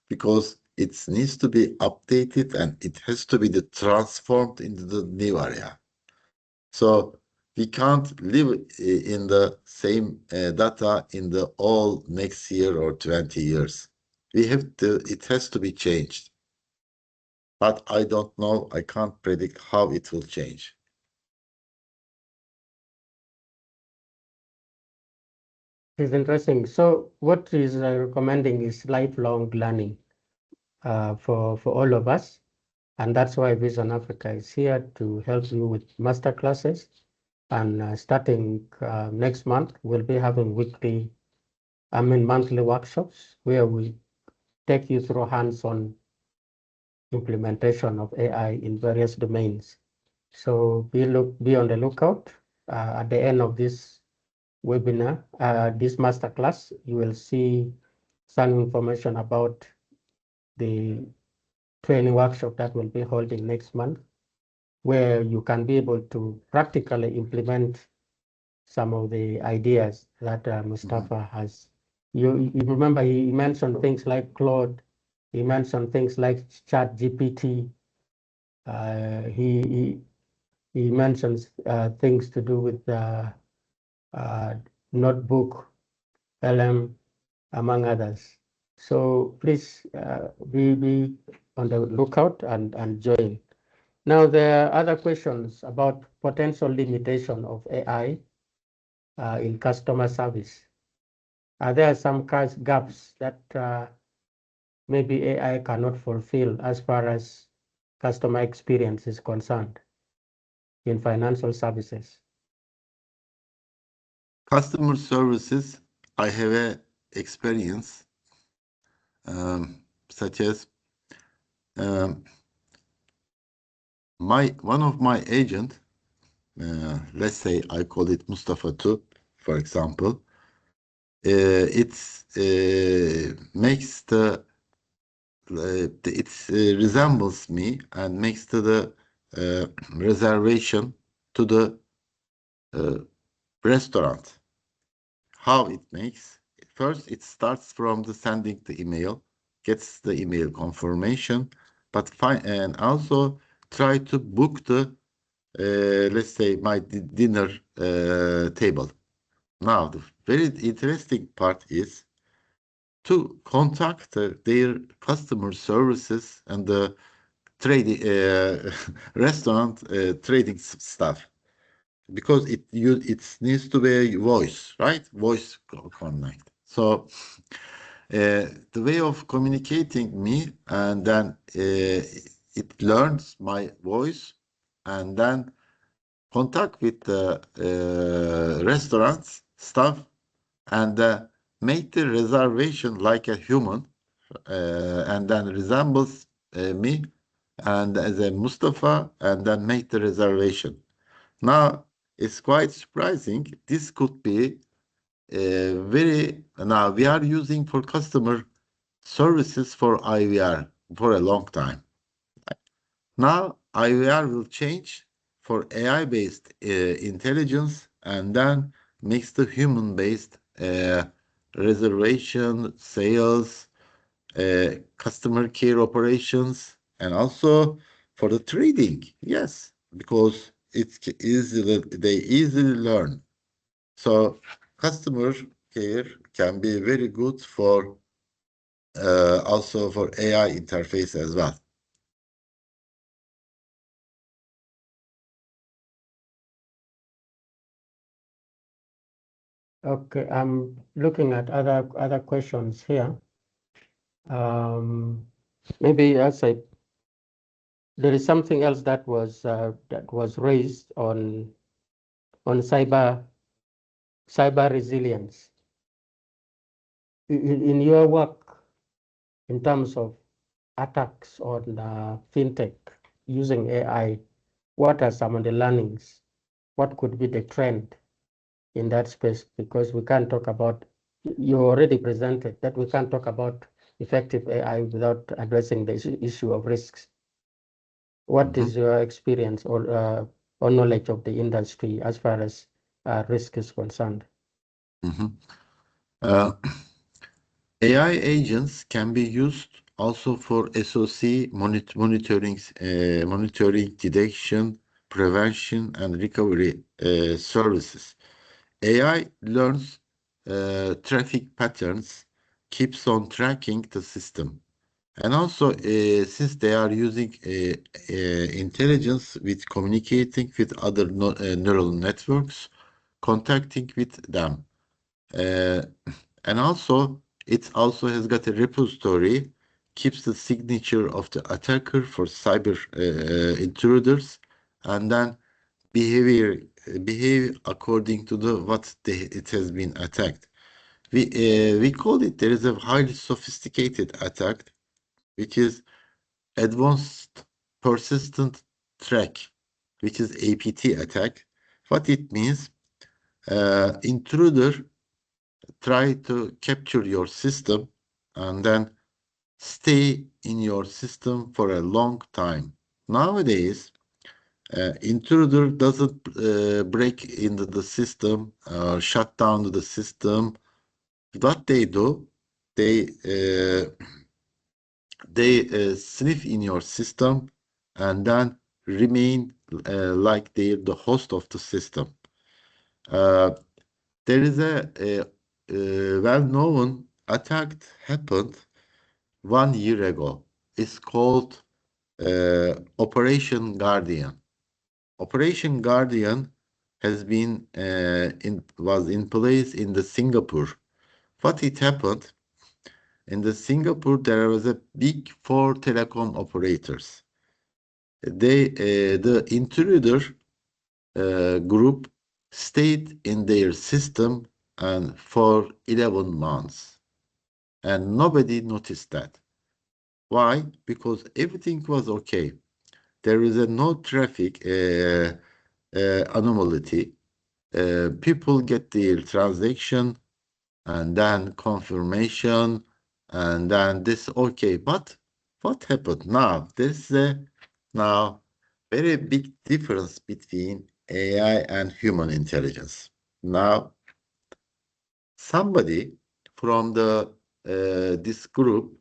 because it needs to be updated and it has to be transformed into the new area. So we can't live in the same data in the all next year or 20 years. It has to be changed. But I don't know, I can't predict how it will change. It's interesting. So what is recommending is lifelong learning for all of us. And that's why Vision Africa is here to help you with master classes. And starting next month, we'll be having monthly workshops where we take you through hands-on implementation of AI in various domains. So be on the lookout. At the end of this webinar, this masterclass, you will see some information about the training workshop that we'll be holding next month, where you can be able to practically implement some of the ideas that Mustafa has. You remember he mentioned things like Claude, he mentioned things like Chat GPT. He mentions things to do with notebook, LM, among others. So please be on the lookout and join. Now, there are other questions about potential limitation of AI in customer service. Are there some gaps that maybe AI cannot fulfill as far as customer experience is concerned in financial services? Customer services, I have a experience such as one of my agent, let's say I call it Mustafa 2, for example, it makes it resembles me and makes the reservation to the restaurant. How it makes? First, it starts from the sending the email, gets the email confirmation, but and also try to book the let's say my dinner table. Now, the very interesting part is to contact their customer services and the trading restaurant trading staff, because it needs to be a voice, right? Voice connect. So the way of communicating me, and then it learns my voice, and then contact with the restaurants staff, and make the reservation like a human, and then resembles me and as a Mustafa, and then make the reservation. Now, it's quite surprising. This could be now we are using for customer services for IVR for a long time. Now, IVR will change for AI-based intelligence, and then makes the human-based reservation, sales, customer care operations, and also for the trading. Yes, because they easily learn. So customer care can be very good for also for AI interface as well. Okay, I'm looking at other questions here. Maybe there is something else that was raised on cyber resilience. in your work in terms of attacks on fintech using AI, what are some of the learnings? What could be the trend in that space? Because we can't talk about, you already presented that we can't talk about effective AI without addressing the issue of risks. What is your experience or knowledge of the industry as far as risk is concerned? AI agents can be used also for SOC monitoring, detection, prevention, and recovery services. AI learns traffic patterns, keeps on tracking the system. And also, since they are using intelligence with communicating with other neural networks, contacting with them. And also, it also has got a repository, keeps the signature of the attacker for cyber intruders, and then behave according to it has been attacked. We call it, there is a highly sophisticated attack, which is advanced persistent track, which is APT attack. What it means, intruder try to capture your system and then stay in your system for a long time. Nowadays, intruder doesn't break into the system or shut down the system. What they do, they sniff in your system and then remain like they're the host of the system. There is a well-known attack happened 1 year ago. It's called Operation Guardian. Operation Guardian has been was in place in the Singapore. What it happened in the Singapore, there was a big 4 telecom operators. The intruder group stayed in their system and for 11 months, and nobody noticed that. Why? Because everything was okay. There is no traffic anomaly. People get their transaction and then confirmation and then this okay. But what happened now? There's a now very big difference between AI and human intelligence. Now, somebody from this group,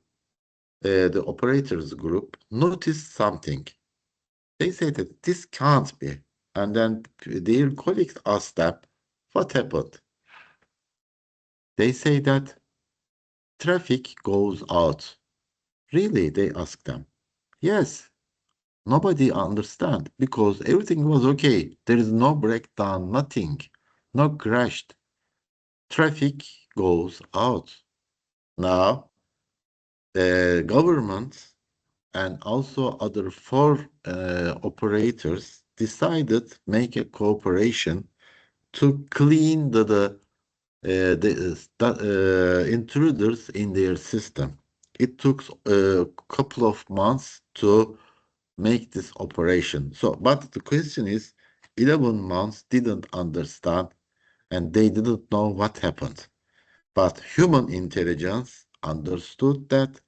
the operators group, noticed something. They said that this can't be. And then their colleagues asked them, what happened? They say that traffic goes out. Really? They asked them. Yes. Nobody understand because everything was okay. There is no breakdown, nothing, no crashed. Traffic goes out. Now, the government and also other 4 operators decided make a cooperation to clean the intruders in their system. It took a couple of months to make this operation. So, but the question is, 11 months didn't understand and they didn't know what happened. But human intelligence understood that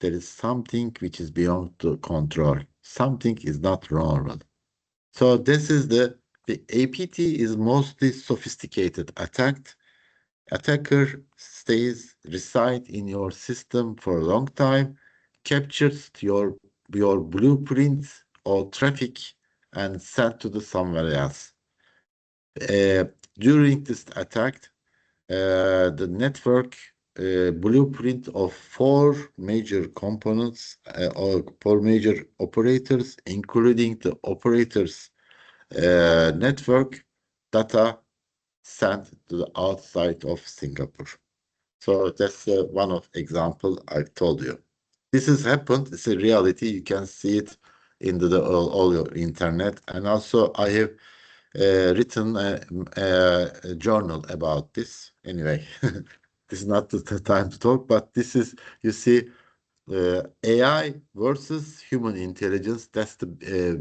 there is something which is beyond the control. Something is not normal. So this is the APT is mostly sophisticated attack. Attacker reside in your system for a long time, captures your blueprints or traffic and sent to the somewhere else. During this attack, the network blueprint of 4 major components or 4 major operators, including the operators network data sent to the outside of Singapore. So that's one of example I've told you. This has happened. It's a reality. You can see it in all your internet. And also I have written a journal about this. Anyway, this is not the time to talk, but this is, you see, AI versus human intelligence. That's the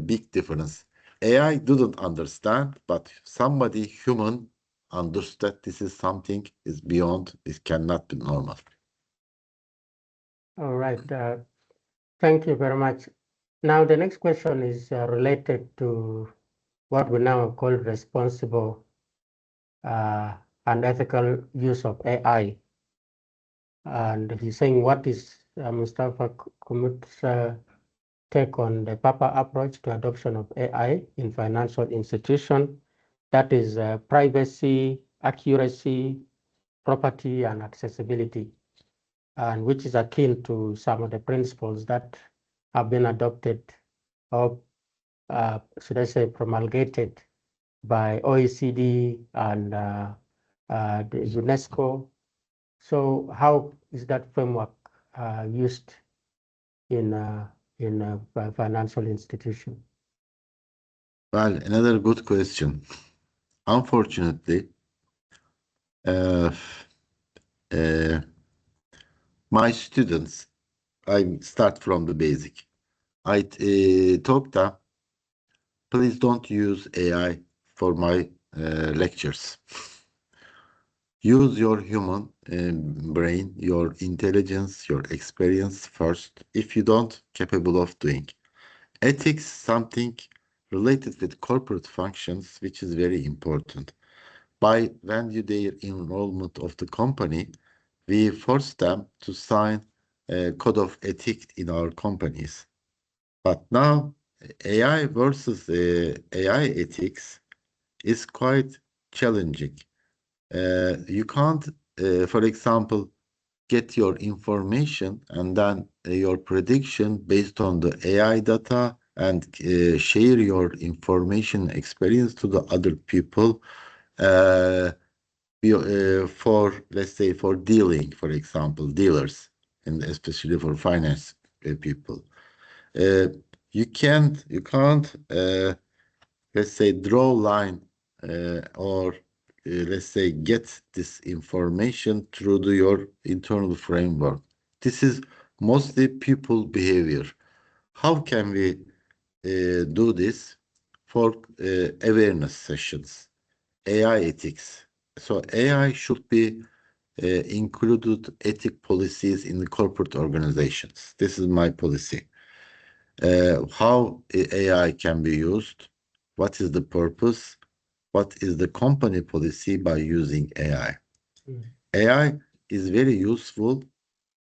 big difference. AI didn't understand, but somebody human understood this is something is beyond, it cannot be normal. All right. Thank you very much. Now, the next question is related to what we now call responsible and ethical use of AI. And he's saying, what is Mustafa Komut's take on the proper approach to adoption of AI in financial institution? That is privacy, accuracy, property, and accessibility, and which is akin to some of the principles that have been adopted or, should I say, promulgated by OECD and the UNESCO. So how is that framework used in a financial institution? Well, another good question. Unfortunately, my students, I start from the basic. I told them, please don't use AI for my lectures. Use your human brain, your intelligence, your experience first. If you don't, capable of doing. Ethics, something related with corporate functions, which is very important. By when you their enrollment of the company, we force them to sign a code of ethics in our companies. But now AI versus AI ethics is quite challenging. You can't, for example, get your information and then your prediction based on the AI data and share your information experience to the other people for, let's say, for dealing, for example, dealers, and especially for finance people. You can't, let's say, draw line or let's say, get this information through your internal framework. This is mostly people behavior. How can we do this? For awareness sessions, AI ethics. So AI should be included ethic policies in the corporate organizations. This is my policy. How AI can be used? What is the purpose? What is the company policy by using AI? AI is very useful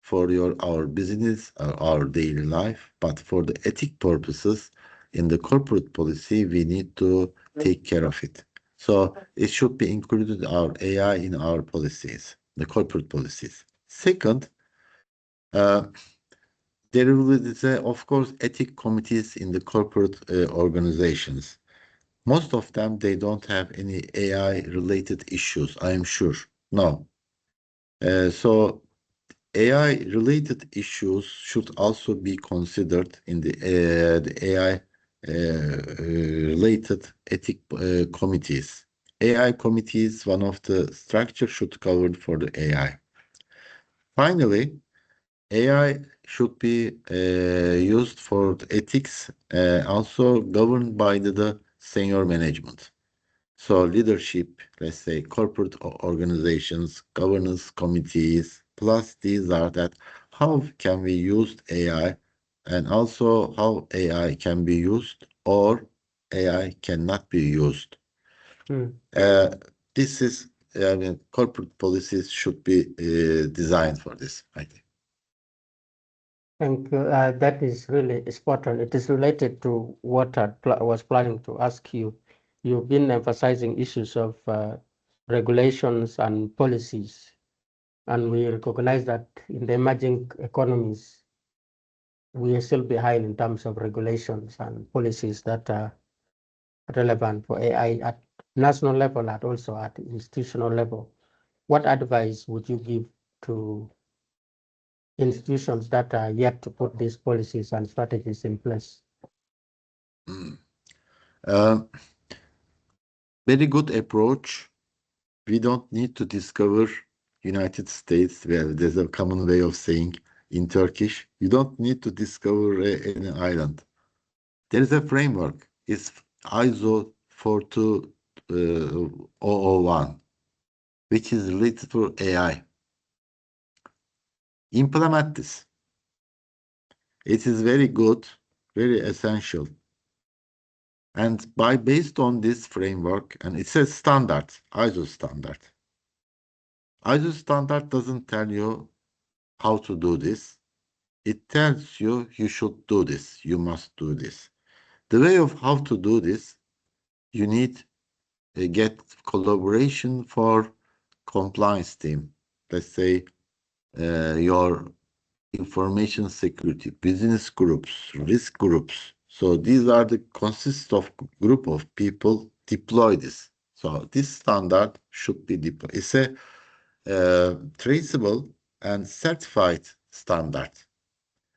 for our business, our daily life, but for the ethic purposes, in the corporate policy, we need to take care of it. So it should be included our AI in our policies, the corporate policies. Second, there will be, of course, ethic committees in the corporate organizations. Most of them, they don't have any AI-related issues, I am sure. No. So AI-related issues should also be considered in the AI related ethic committees. AI committees, one of the structures should cover for the AI. Finally, AI should be used for ethics, also governed by the senior management. So leadership, let's say corporate organizations, governance committees, plus these are that how can we use AI and also how AI can be used or AI cannot be used. This is, I mean, corporate policies should be designed for this, I think. Thank you. That is really spot on. It is related to what I was planning to ask you. You've been emphasizing issues of regulations and policies, and we recognize that in the emerging economies, we are still behind in terms of regulations and policies that are relevant for AI at national level and also at institutional level. What advice would you give to institutions that are yet to put these policies and strategies in place? Very good approach. We don't need to discover United States, where there's a common way of saying in Turkish, you don't need to discover any island. There is a framework. It's ISO 42001, which is related to AI. Implement this. It is very good, very essential. And based on this framework, and it says standard, ISO standard. ISO standard doesn't tell you how to do this. It tells you you should do this. You must do this. The way of how to do this, you need get collaboration for compliance team. Let's say your information security, business groups, risk groups. So these are the consist of group of people deploy this. So this standard should be deployed. It's a traceable and certified standard.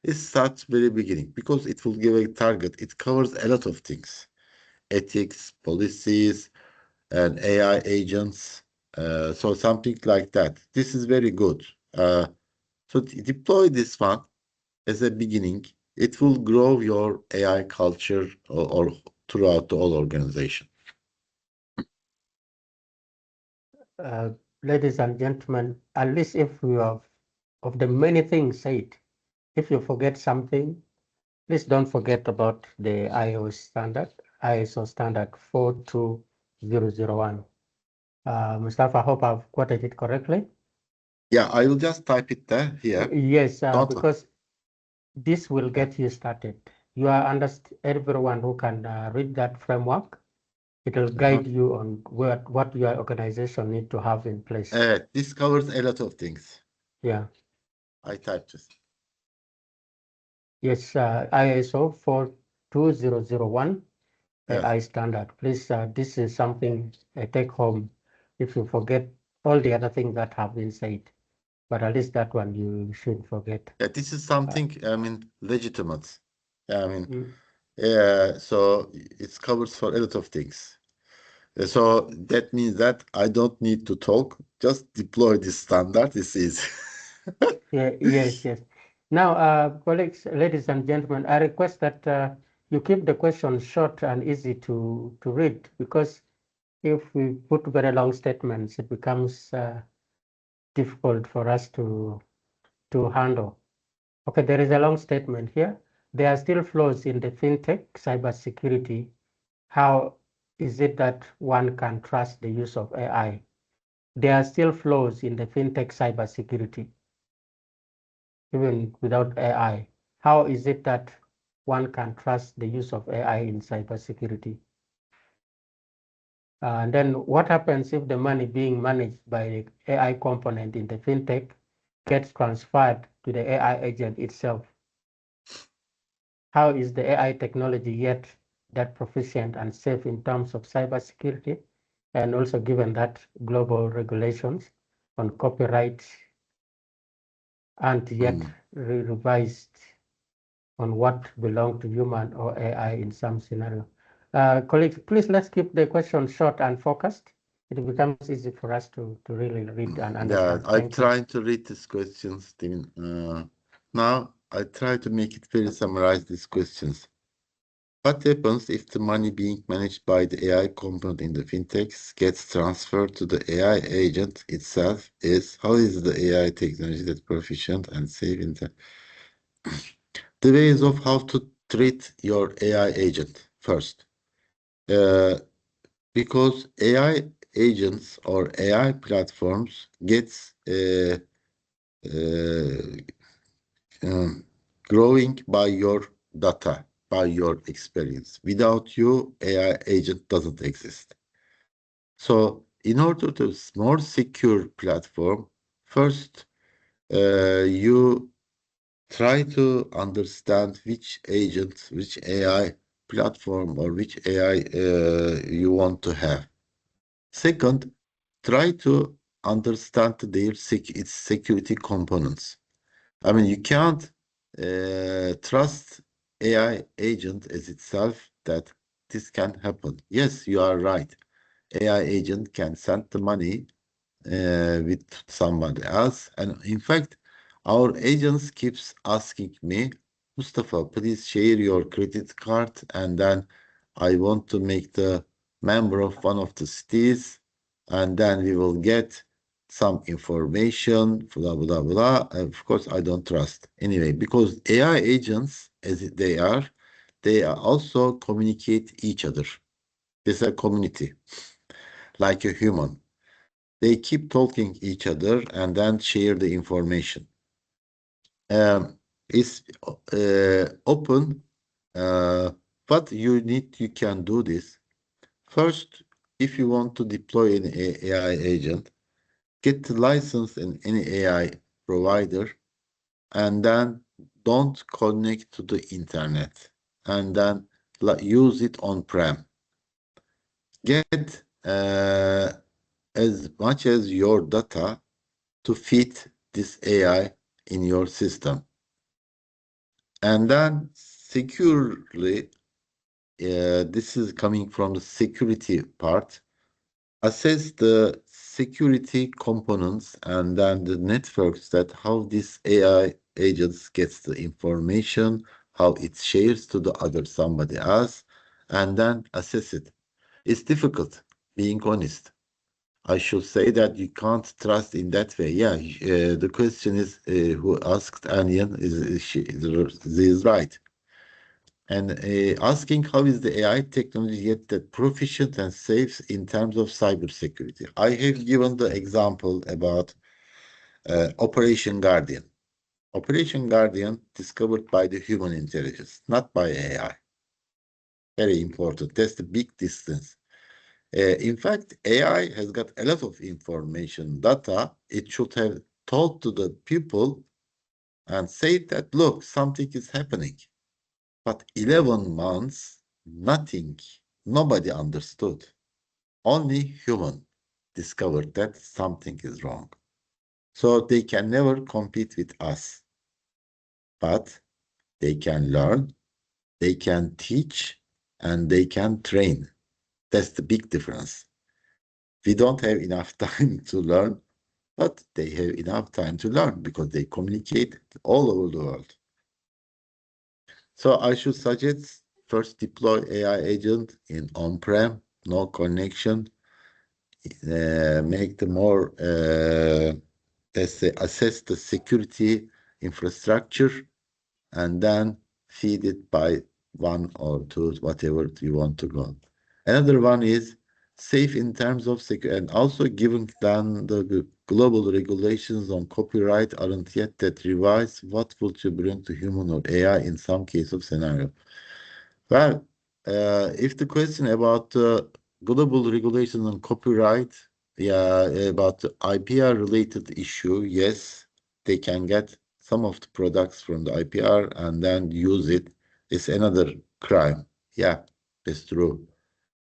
It starts very beginning because it will give a target. It covers a lot of things: ethics, policies, and AI agents. So something like that. This is very good. So deploy this one as a beginning. It will grow your AI culture or throughout the whole organization. Ladies and gentlemen, at least if you have, of the many things said, if you forget something, please don't forget about the ISO standard 42001. Mustafa, I hope I've quoted it correctly. Yeah, I will just type it there here. Yes, because this will get you started. You are everyone who can read that framework. It will guide you on what your organization need to have in place. This covers a lot of things. Yeah. I typed it. Yes, ISO 42001 AI standard. Please, this is something take home if you forget all the other things that have been said. But at least that one you shouldn't forget. Yeah, this is something, I mean, legitimate. I mean, Mm. so it covers for a lot of things. So that means that I don't need to talk, just deploy this standard. This is. Yeah, yes. Now, colleagues, ladies and gentlemen, I request that you keep the questions short and easy to read, because if we put very long statements, it becomes difficult for us to handle. Okay, there is a long statement here. There are still flaws in the FinTech cybersecurity. How is it that one can trust the use of AI? There are still flaws in the FinTech cybersecurity, even without AI. How is it that one can trust the use of AI in cybersecurity? And then what happens if the money being managed by the AI component in the FinTech gets transferred to the AI agent itself? How is the AI technology yet that proficient and safe in terms of cybersecurity, and also given that global regulations on copyright aren't yet revised on what belongs to human or AI in some scenario? Colleagues, please let's keep the question short and focused. It becomes easy for us to really read and understand. Yeah, I'm trying to read these questions, Steven. Now I try to make it very summarize these questions. What happens if the money being managed by the AI component in the fintechs gets transferred to the AI agent itself? How is the AI technology that proficient and safe in the ways of how to treat your AI agent first? Because AI agents or AI platforms gets growing by your data, by your experience. Without you, AI agent doesn't exist. So in order to more secure platform, first you try to understand which agent, which AI platform or which AI you want to have. Second, try to understand its security components. I mean, you can't trust AI agent as itself that this can happen. Yes, you are right. AI agent can send the money with somebody else. And in fact, our agents keeps asking me, Mustafa, please share your credit card, and then I want to make the member of one of the cities, and then we will get some information, blah, blah, blah. Of course, I don't trust. Anyway, because AI agents, as they are also communicate each other. It's a community, like a human. They keep talking each other and then share the information. It's open, but you can do this. First, if you want to deploy an AI agent, get the license in any AI provider, and then don't connect to the internet, and then use it on-prem. Get as much as your data to fit this AI in your system. And then securely, this is coming from the security part, assess the security components and then the networks, that how this AI agents gets the information, how it shares to the other somebody else, and then assess it. It's difficult, being honest. I should say that you can't trust in that way. Yeah, the question is who asked Anian is right. And asking how is the AI technology yet that proficient and safe in terms of cybersecurity. I have given the example about Operation Guardian. Operation Guardian discovered by the human intelligence, not by AI. Very important. That's the big distance. In fact, AI has got a lot of information, data. It should have told to the people and said that, look, something is happening. But 11 months, nothing, nobody understood. Only human discovered that something is wrong. So they can never compete with us. But they can learn, they can teach, and they can train. That's the big difference. We don't have enough time to learn, but they have enough time to learn because they communicate all over the world. So I should suggest first deploy AI agent in on-prem, no connection, make the more, let's say, assess the security infrastructure, and then feed it by one or two, whatever you want to go. Another one is safe in terms of security, and also given then the global regulations on copyright aren't yet that revised, what would you bring to human or AI in some case of scenario? Well, if the question about global regulations on copyright, yeah, about the IPR related issue, yes, they can get some of the products from the IPR and then use it. It's another crime. Yeah, that's true.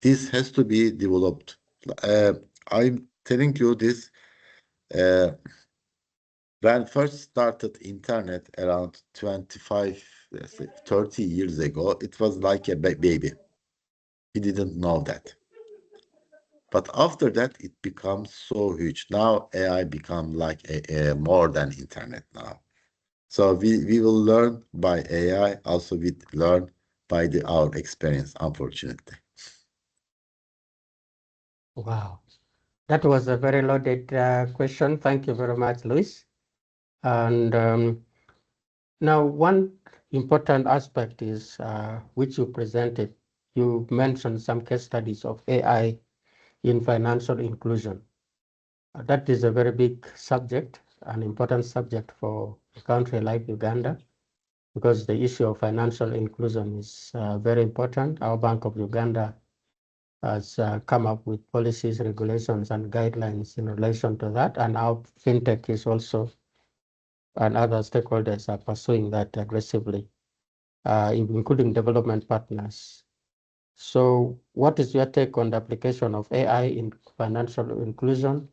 This has to be developed. I'm telling you this. Uh, when first started internet around 25, let's say 30 years ago, it was like a baby. We didn't know that. But after that, it becomes so huge. Now AI become like a more than internet now. So we will learn by AI, also we learn by our experience, unfortunately. Wow. That was a very loaded question. Thank you very much, Luis. And now one important aspect is which you presented. You mentioned some case studies of AI in financial inclusion. That is a very big subject, an important subject for a country like Uganda, because the issue of financial inclusion is very important. Our Bank of Uganda has come up with policies, regulations, and guidelines in relation to that, and our FinTech is also, and other stakeholders are pursuing that aggressively, including development partners. So what is your take on the application of AI in financial inclusion?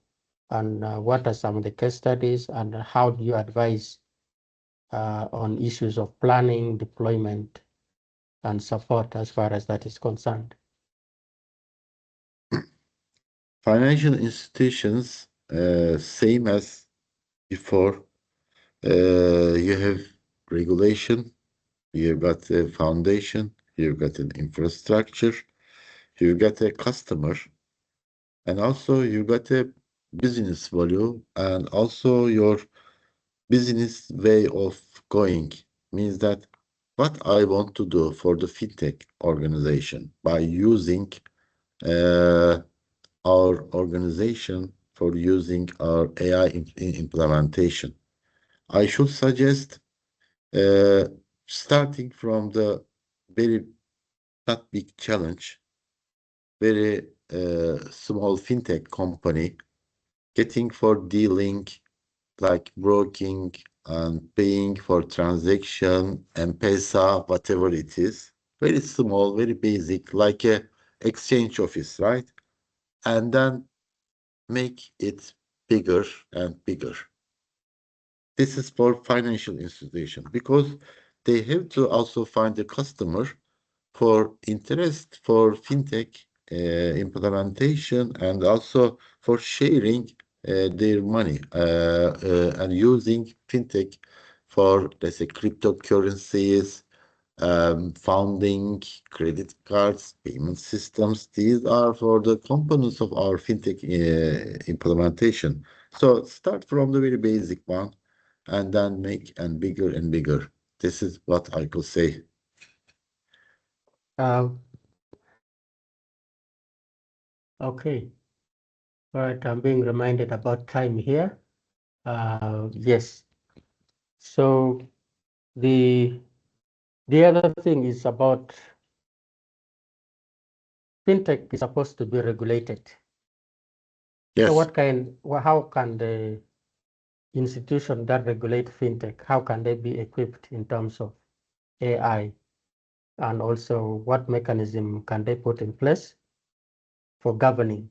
And what are some of the case studies, and how do you advise on issues of planning, deployment, and support as far as that is concerned? Financial institutions same as before. You have regulation, you've got a foundation, you've got an infrastructure, you've got a customer, and also you've got a business value, and also your business way of going means that what I want to do for the FinTech organization by using our organization for using our AI implementation. I should suggest starting from the very not big challenge, very small FinTech company, getting for dealing like broking and paying for transaction, M-Pesa, whatever it is. Very small, very basic, like a exchange office, right? And then make it bigger and bigger. This is for financial institution because they have to also find a customer for interest for FinTech implementation and also for sharing their money and using FinTech for, let's say, cryptocurrencies, funding, credit cards, payment systems. These are for the components of our FinTech implementation. So start from the very basic one and then make and bigger and bigger. This is what I could say. Okay. All right, I'm being reminded about time here. Yes. So the other thing is about FinTech is supposed to be regulated. Yes. So how can the institution that regulate FinTech, how can they be equipped in terms of AI? And also what mechanism can they put in place for governing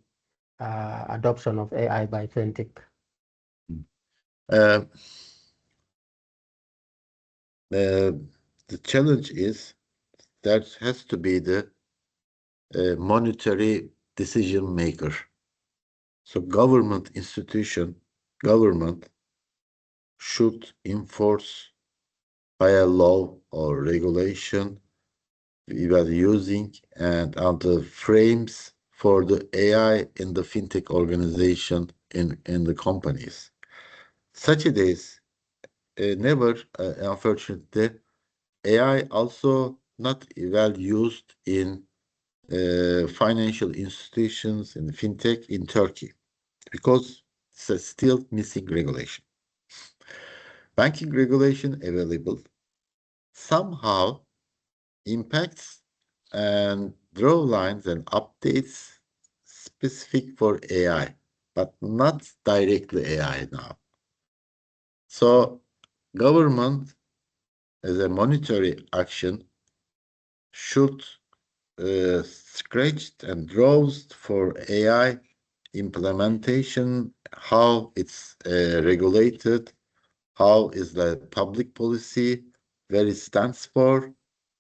adoption of AI by FinTech? The challenge is that has to be the monetary decision maker. So government should enforce by a law or regulation we are using and other frames for the AI in the FinTech organization in the companies. Such it is never, unfortunately, AI also not well used in financial institutions and FinTech in Turkey because it's still missing regulation. Banking regulation available somehow impacts and draw lines and updates specific for AI, but not directly AI now. So government as a monetary action should scratched and draws for AI implementation, how it's regulated, how is the public policy, where it stands for,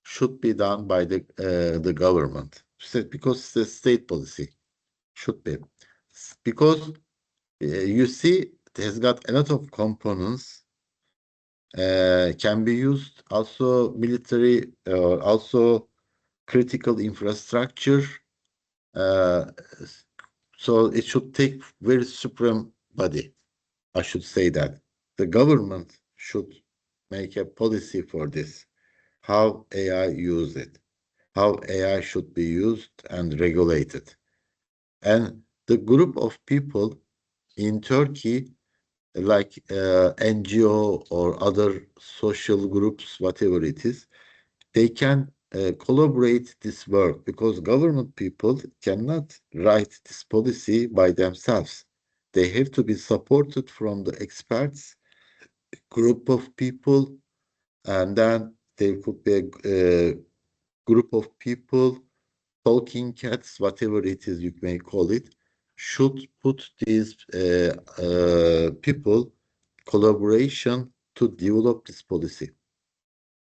should be done by the government. Because it's a state policy, should be. Because you see, it has got a lot of components, can be used also military, also critical infrastructure. So it should take very supreme body. I should say that the government should make a policy for this, how AI use it, how AI should be used and regulated. And the group of people in Turkey, like NGO or other social groups, whatever it is, they can collaborate this work because government people cannot write this policy by themselves. They have to be supported from the experts, group of people, and then there could be a group of people, talking cats, whatever it is you may call it, should put these people collaboration to develop this policy.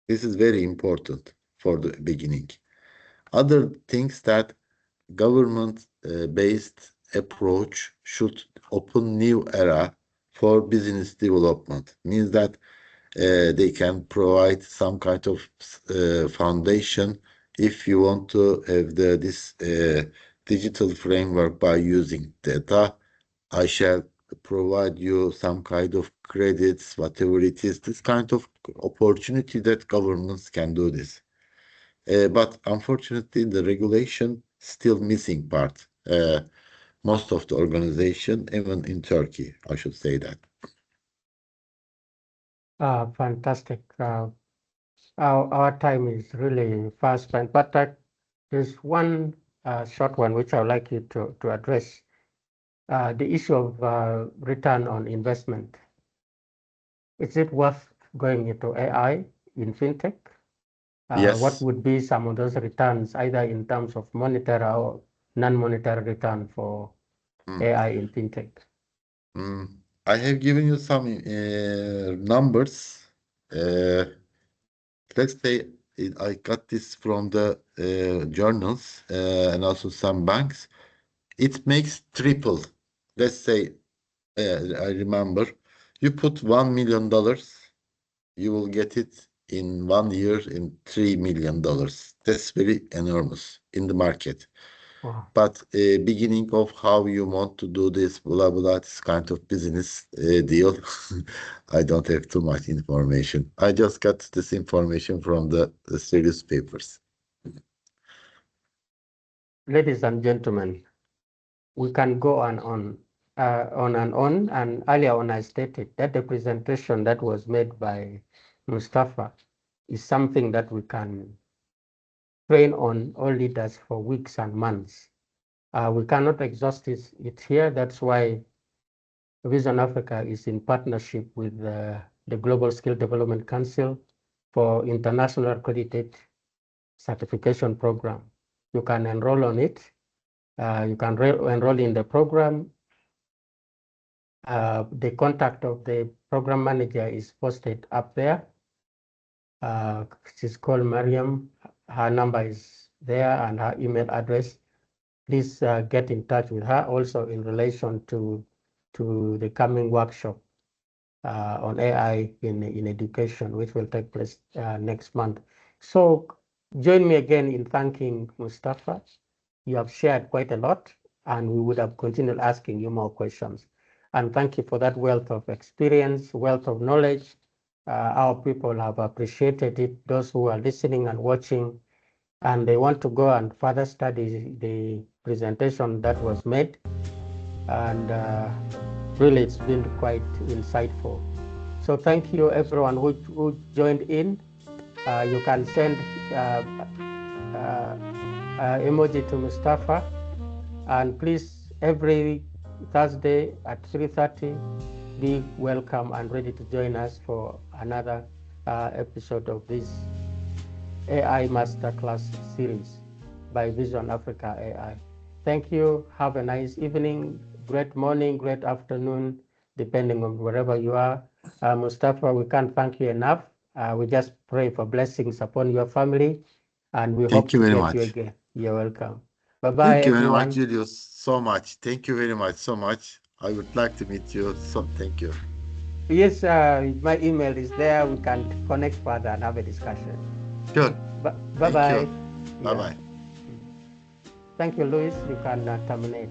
This is very important for the beginning. Other things that government based approach should open new era for business development. Means that they can provide some kind of foundation if you want to have this digital framework by using data. I shall provide you some kind of credits, whatever it is, this kind of opportunity that governments can do this. But unfortunately, the regulation still missing part. Most of the organization, even in Turkey, I should say that. Fantastic. Our time is really fast spent, but there's one short one which I would like you to address. The issue of return on investment. Is it worth going into AI in FinTech? Yes. What would be some of those returns, either in terms of monetary or non-monetary return for AI in FinTech? I have given you some numbers. Let's say I got this from the journals and also some banks. It makes triple. Let's say, I remember, you put $1 million, you will get it in 1 year in $3 million. That's very enormous in the market. Wow. But beginning of how you want to do this, blah, blah, this kind of business deal, I don't have too much information. I just got this information from the serious papers. Ladies and gentlemen, we can go on and on. And earlier on, I stated that the presentation that was made by Mustafa is something that we can train on all leaders for weeks and months. We cannot exhaust it here. That's why Vision Africa is in partnership with the Global Skill Development Council for International Accredited Certification Program. You can enroll on it. You can enroll in the program. The contact of the program manager is posted up there. She's called Mariam. Her number is there and her email address. Please get in touch with her also in relation to the coming workshop on AI in education, which will take place next month. So join me again in thanking Mustafa. You have shared quite a lot, and we would have continued asking you more questions. And thank you for that wealth of experience, wealth of knowledge. Our people have appreciated it, those who are listening and watching, and they want to go and further study the presentation that was made. And really, it's been quite insightful. So thank you, everyone who joined in. You can send emoji to Mustafa. And please, every Thursday at 3:30, be welcome and ready to join us for another episode of this AI Masterclass series by Vision Africa AI. Thank you. Have a nice evening, great morning, great afternoon, depending on wherever you are. Mustafa, we can't thank you enough. We just pray for blessings upon your family, and we hope to get you again. You're welcome. Bye-bye, Thank you everyone. very much, Julius, so much. Thank you very much, so much. I would like to meet you, so thank you. Yes, my email is there. We can connect further and have a discussion. Good. Bye-bye. Bye-bye. Thank you, Louis. You can terminate.